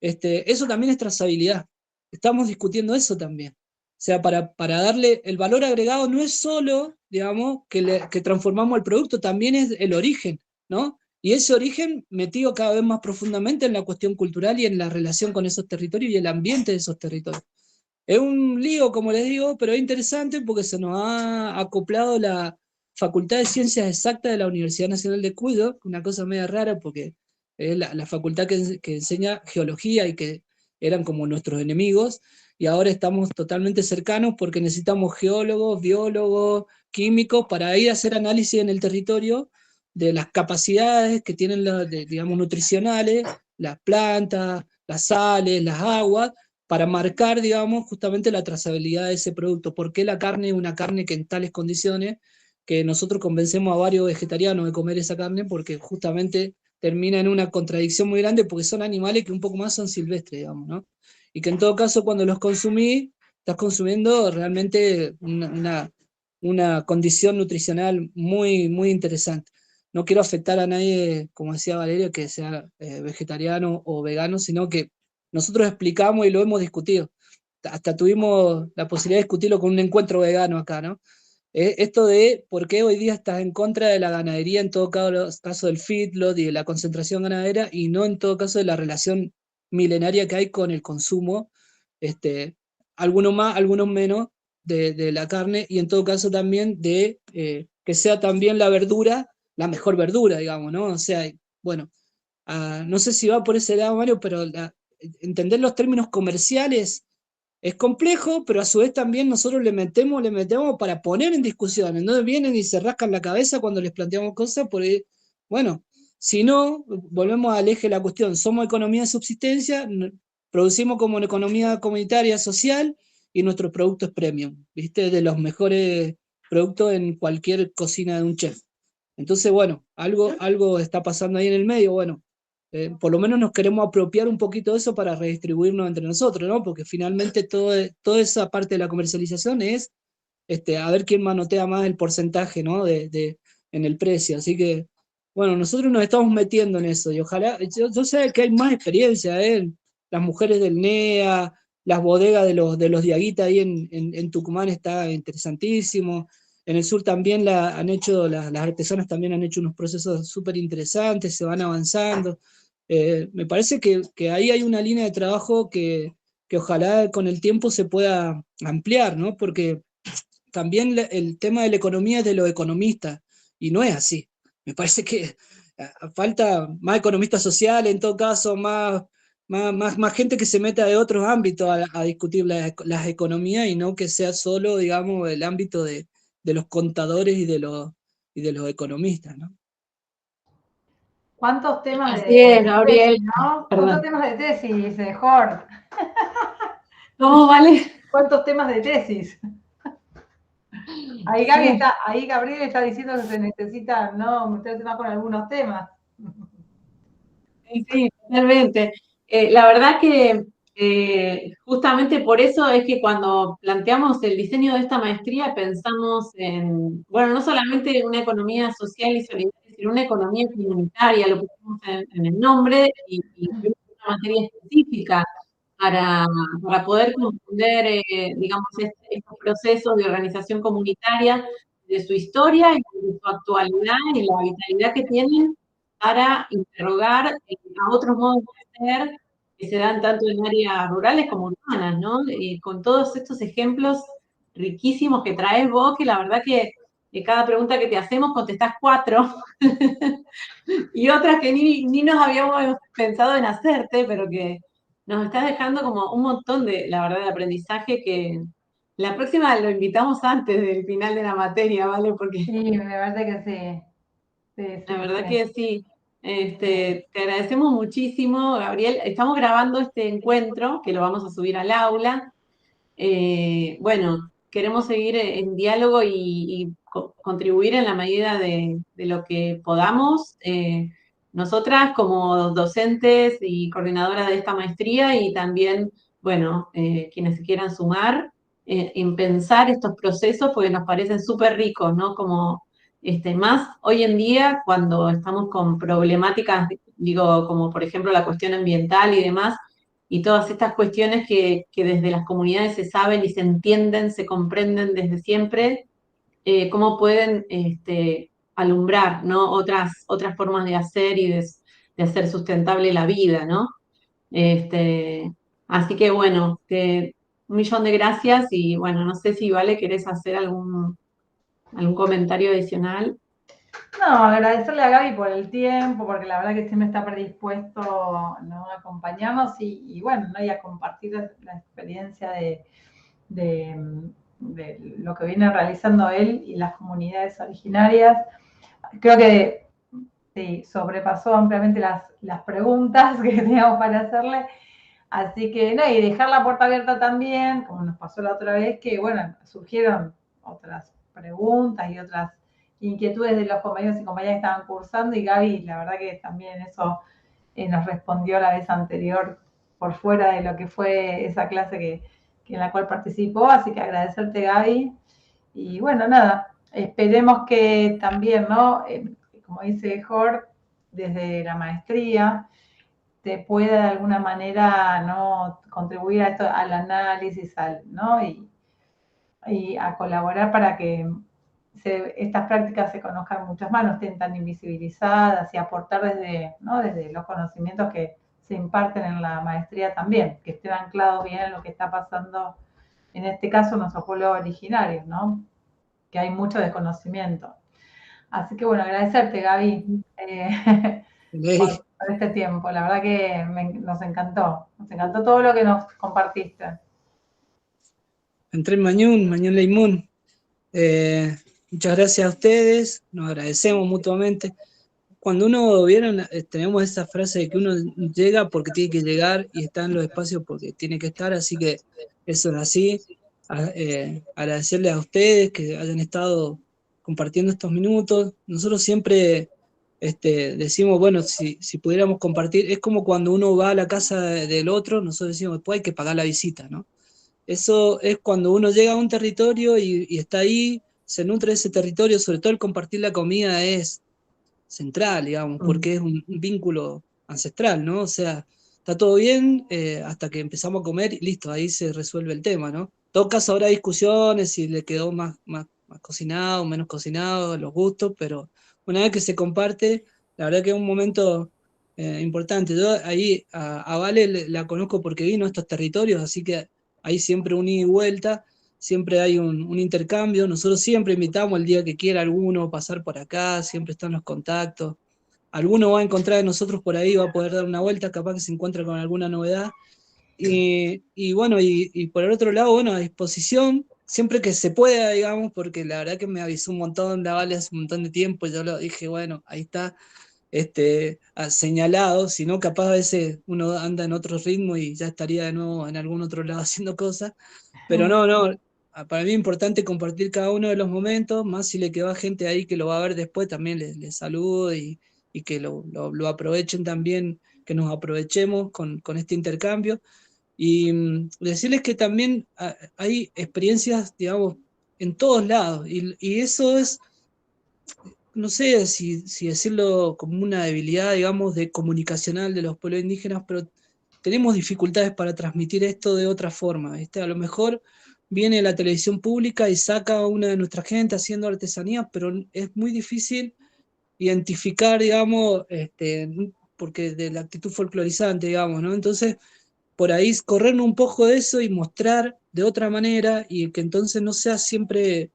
eso también es trazabilidad. Estamos discutiendo eso también. O sea, para darle el valor agregado no es solo, digamos, que transformamos el producto, también es el origen, ¿no? Y ese origen metido cada vez más profundamente en la cuestión cultural y en la relación con esos territorios y el ambiente de esos territorios. Es un lío, como les digo, pero es interesante porque se nos ha acoplado la Facultad de Ciencias Exactas de la Universidad Nacional de Cuyo, una cosa media rara porque es la facultad que enseña geología y que eran como nuestros enemigos, y ahora estamos totalmente cercanos porque necesitamos geólogos, biólogos, químicos para ir a hacer análisis en el territorio de las capacidades que tienen, digamos, nutricionales, las plantas, las sales, las aguas, para marcar, digamos, justamente la trazabilidad de ese producto. ¿Por qué la carne es una carne que en tales condiciones, que nosotros convencemos a varios vegetarianos de comer esa carne? Porque justamente termina en una contradicción muy grande, porque son animales que un poco más son silvestres, digamos, ¿no? Y que en todo caso cuando los consumís, estás consumiendo realmente una condición nutricional muy, muy interesante. No quiero afectar a nadie, como decía Valeria, que sea vegetariano o vegano, sino que nosotros explicamos y lo hemos discutido. Hasta tuvimos la posibilidad de discutirlo con un encuentro vegano acá, ¿no? Esto de por qué hoy día estás en contra de la ganadería, en todo caso del feedlot y de la concentración ganadera, y no en todo caso de la relación milenaria que hay con el consumo, algunos más, algunos menos, de la carne, y en todo caso también de que sea también la verdura, la mejor verdura, digamos, ¿no? O sea, bueno, no sé si va por ese lado, Mario, pero entender los términos comerciales es complejo, pero a su vez también nosotros le metemos para poner en discusión. Entonces vienen y se rascan la cabeza cuando les planteamos cosas, porque, bueno, si no, volvemos al eje de la cuestión, somos economía de subsistencia, producimos como una economía comunitaria, social, y nuestro producto es premium, ¿viste? De los mejores productos en cualquier cocina de un chef. Entonces, bueno, algo está pasando ahí en el medio, bueno, por lo menos nos queremos apropiar un poquito de eso para redistribuirnos entre nosotros, ¿no? Porque finalmente toda esa parte de la comercialización es a ver quién manotea más el porcentaje, ¿no? En el precio. Así que, bueno, nosotros nos estamos metiendo en eso y ojalá, yo sé que hay más experiencia, las mujeres del NEA, las bodegas de los Diaguita ahí en Tucumán está interesantísimo. En el sur también las artesanas también han hecho unos procesos súper interesantes, se van avanzando. Me parece que ahí hay una línea de trabajo que ojalá con el tiempo se pueda ampliar, ¿no? Porque también el tema de la economía es de los economistas, y no es así. Me parece que falta más economistas sociales, en todo caso, más gente que se meta de otros ámbitos a discutir las economías y no que sea solo, digamos, el ámbito de los contadores y de los economistas, ¿no? ¿Cuántos temas Así es, Gabriel. tesis, ¿no? Perdón. ¿Cuántos temas de tesis, Jorge? ¿Cómo vale? ¿Cuántos temas de tesis? Ahí, Gabriel está diciendo que se necesita, ¿no?, meterse más con algunos temas. Sí, totalmente. La verdad que justamente por eso es que cuando planteamos el diseño de esta maestría pensamos en, bueno, no solamente una economía social y solidaria, sino una economía comunitaria, lo pusimos en el nombre, y una materia específica para poder comprender, digamos, estos procesos de organización comunitaria, de su historia y de su actualidad y la vitalidad que tienen para interrogar a otros modos de ser que se dan tanto en áreas rurales como urbanas, ¿no? Y con todos estos ejemplos riquísimos que traes vos, que la verdad que cada pregunta que te hacemos contestás 4, y otras que ni nos habíamos pensado en hacerte, pero que nos estás dejando como un montón la verdad, de aprendizaje que la próxima lo invitamos antes del final de la materia, ¿vale? Porque sí, la verdad que sí. La verdad que sí. Te agradecemos muchísimo, Gabriel. Estamos grabando este encuentro, que lo vamos a subir al aula. Bueno, queremos seguir en diálogo y contribuir en la medida de lo que podamos. Nosotras como docentes y coordinadoras de esta maestría y también, bueno, quienes se quieran sumar en pensar estos procesos porque nos parecen súper ricos, ¿no? Como más hoy en día cuando estamos con problemáticas, digo, como por ejemplo la cuestión ambiental y demás, y todas estas cuestiones que desde las comunidades se saben y se entienden, se comprenden desde siempre, cómo pueden alumbrar, ¿no? Otras formas de hacer y de hacer sustentable la vida, ¿no? Así que bueno, un millón de gracias y bueno, no sé si Vale querés hacer algún comentario adicional. No, agradecerle a Gaby por el tiempo, porque la verdad que siempre está predispuesto, ¿no?, a acompañarnos y bueno, ¿no?, y a compartir la experiencia de lo que viene realizando él y las comunidades originarias. Creo que sí, sobrepasó ampliamente las preguntas que teníamos para hacerle. Así que, no, y dejar la puerta abierta también, como nos pasó la otra vez, que bueno, surgieron otras preguntas y otras inquietudes de los compañeros y compañeras que estaban cursando, y Gaby, la verdad que también eso nos respondió la vez anterior por fuera de lo que fue esa clase que en la cual participó, así que agradecerte, Gaby. Y bueno, nada, esperemos que también, ¿no?, como dice Jorge, desde la maestría, te pueda de alguna manera, ¿no?, contribuir a esto, al análisis, ¿no?, y a colaborar para que estas prácticas se conozcan muchas más, no estén tan invisibilizadas, y aportar desde, ¿no?, desde los conocimientos que se imparten en la maestría también, que estén anclados bien en lo que está pasando, en este caso, en nuestros pueblos originarios, ¿no?, que hay mucho desconocimiento. Así que bueno, agradecerte, Gaby, por este tiempo. La verdad que nos encantó todo lo que nos compartiste. Entre Mañún Leimun. Muchas gracias a ustedes, nos agradecemos mutuamente. Cuando uno vieron, tenemos esa frase de que uno llega porque tiene que llegar y está en los espacios porque tiene que estar, así que eso es así. Agradecerles a ustedes que hayan estado compartiendo estos minutos. Nosotros siempre decimos, bueno, si pudiéramos compartir, es como cuando uno va a la casa del otro, nosotros decimos, después hay que pagar la visita, ¿no? Eso es cuando uno llega a un territorio y está ahí, se nutre de ese territorio, sobre todo el compartir la comida es central, digamos, porque es un vínculo ancestral, ¿no? O sea, está todo bien hasta que empezamos a comer y listo, ahí se resuelve el tema, ¿no? En todo caso habrá discusiones si le quedó más cocinado, menos cocinado, los gustos, pero una vez que se comparte, la verdad que es un momento importante. Yo ahí a Vale la conozco porque vino a estos territorios, así que hay siempre un ida y vuelta, siempre hay un intercambio. Nosotros siempre invitamos el día que quiera alguno pasar por acá, siempre están los contactos. Alguno va a encontrar de nosotros por ahí, va a poder dar una vuelta, capaz que se encuentra con alguna novedad. Y bueno, y por el otro lado, bueno, a disposición, siempre que se pueda, digamos, porque la verdad que me avisó un montón, la Vale hace un montón de tiempo, yo lo dije, bueno, ahí está, señalado, si no, capaz a veces uno anda en otro ritmo y ya estaría de nuevo en algún otro lado haciendo cosas, pero no, para mí es importante compartir cada uno de los momentos, más si le queda gente ahí que lo va a ver después, también les saludo y que lo aprovechen también, que nos aprovechemos con este intercambio. Y decirles que también hay experiencias, digamos, en todos lados, y eso es, no sé si decirlo como una debilidad, digamos, de comunicacional de los pueblos indígenas, pero tenemos dificultades para transmitir esto de otra forma, ¿viste? A lo mejor viene la televisión pública y saca a una de nuestra gente haciendo artesanía, pero es muy difícil identificar, digamos, porque de la actitud folclorizante, digamos, ¿no? Entonces, por ahí corrernos un poco de eso y mostrar de otra manera y que entonces no sea siempre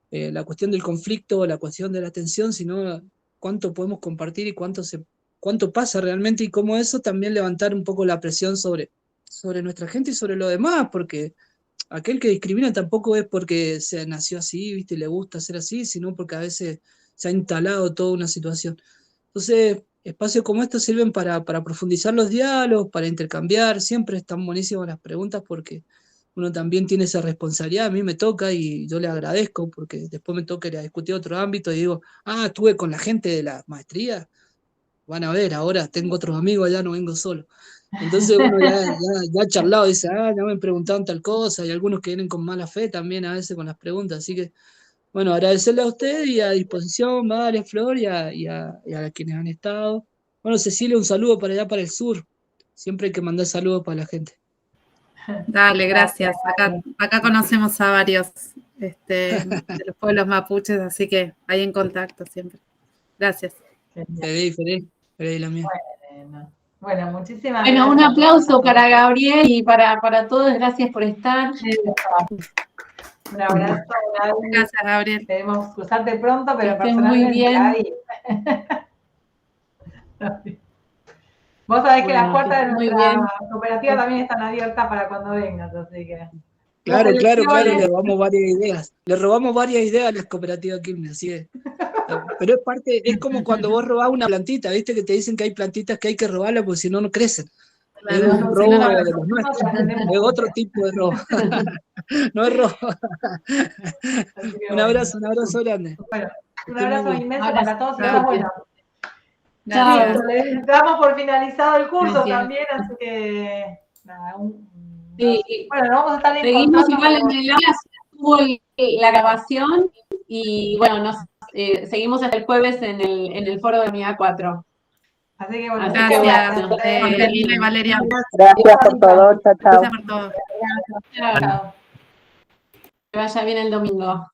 la cuestión del conflicto o la cuestión de la tensión, sino cuánto podemos compartir y cuánto pasa realmente y cómo eso también levantar un poco la presión sobre nuestra gente y sobre lo demás, porque aquel que discrimina tampoco es porque se nació así, ¿viste? Y le gusta ser así, sino porque a veces se ha instalado toda una situación. Entonces, espacios como estos sirven para profundizar los diálogos, para intercambiar, siempre están buenísimas las preguntas porque uno también tiene esa responsabilidad, a mí me toca y yo le agradezco porque después me toca ir a discutir otro ámbito y digo, estuve con la gente de la maestría, van a ver, ahora tengo otros amigos allá, no vengo solo. Entonces uno ya ha charlado, dice, ya me preguntaron tal cosa, y algunos que vienen con mala fe también a veces con las preguntas, así que, bueno, agradecerle a usted y a disposición, Vale, Flor, y a quienes han estado. Bueno, Cecilia, un saludo para allá, para el sur, Siempre hay que mandar saludos para la gente. Dale, gracias. Acá conocemos a varios de los pueblos mapuches, así que ahí en contacto siempre. Gracias. Fedei la mía. Bueno, muchísimas Bueno, un gracias. aplauso para Gabriel y para todos. Gracias por estar. Un abrazo, Gaby. Gracias, Gabriel. Queremos cruzarte pronto, pero Que estés muy personalmente, bien. Gaby. Vos sabés que las Bueno, puertas de que estés muy nuestra bien. cooperativa también están abiertas para cuando vengas, así que... Claro, Las le elecciones- robamos varias ideas. Le robamos varias ideas a las cooperativas Quilmes, así es. Pero es como cuando vos robás una plantita, ¿viste? Que te dicen que hay plantitas que hay que robarlas porque si no, no crecen. Es Claro, un si no, robo no, de los nuestros. Es otro tipo de robo. No es robo. Así que Un abrazo grande. Bueno, Que un estén muy abrazo bien. inmenso Abrazo. para todos y Gracias. bueno, Gracias. damos por finalizado el curso Gracias. también, así que nada, Sí, bueno, nos vamos a estar seguimos encontrando. igual en el aula, subo la grabación y bueno, seguimos hasta el jueves en el foro de MIA 4. Así que bueno, Así que Gracias, bueno. Lila y Valeria. Gracias por todo. Chao, chao. Gracias por todo. Chao. Que vaya bien el domingo.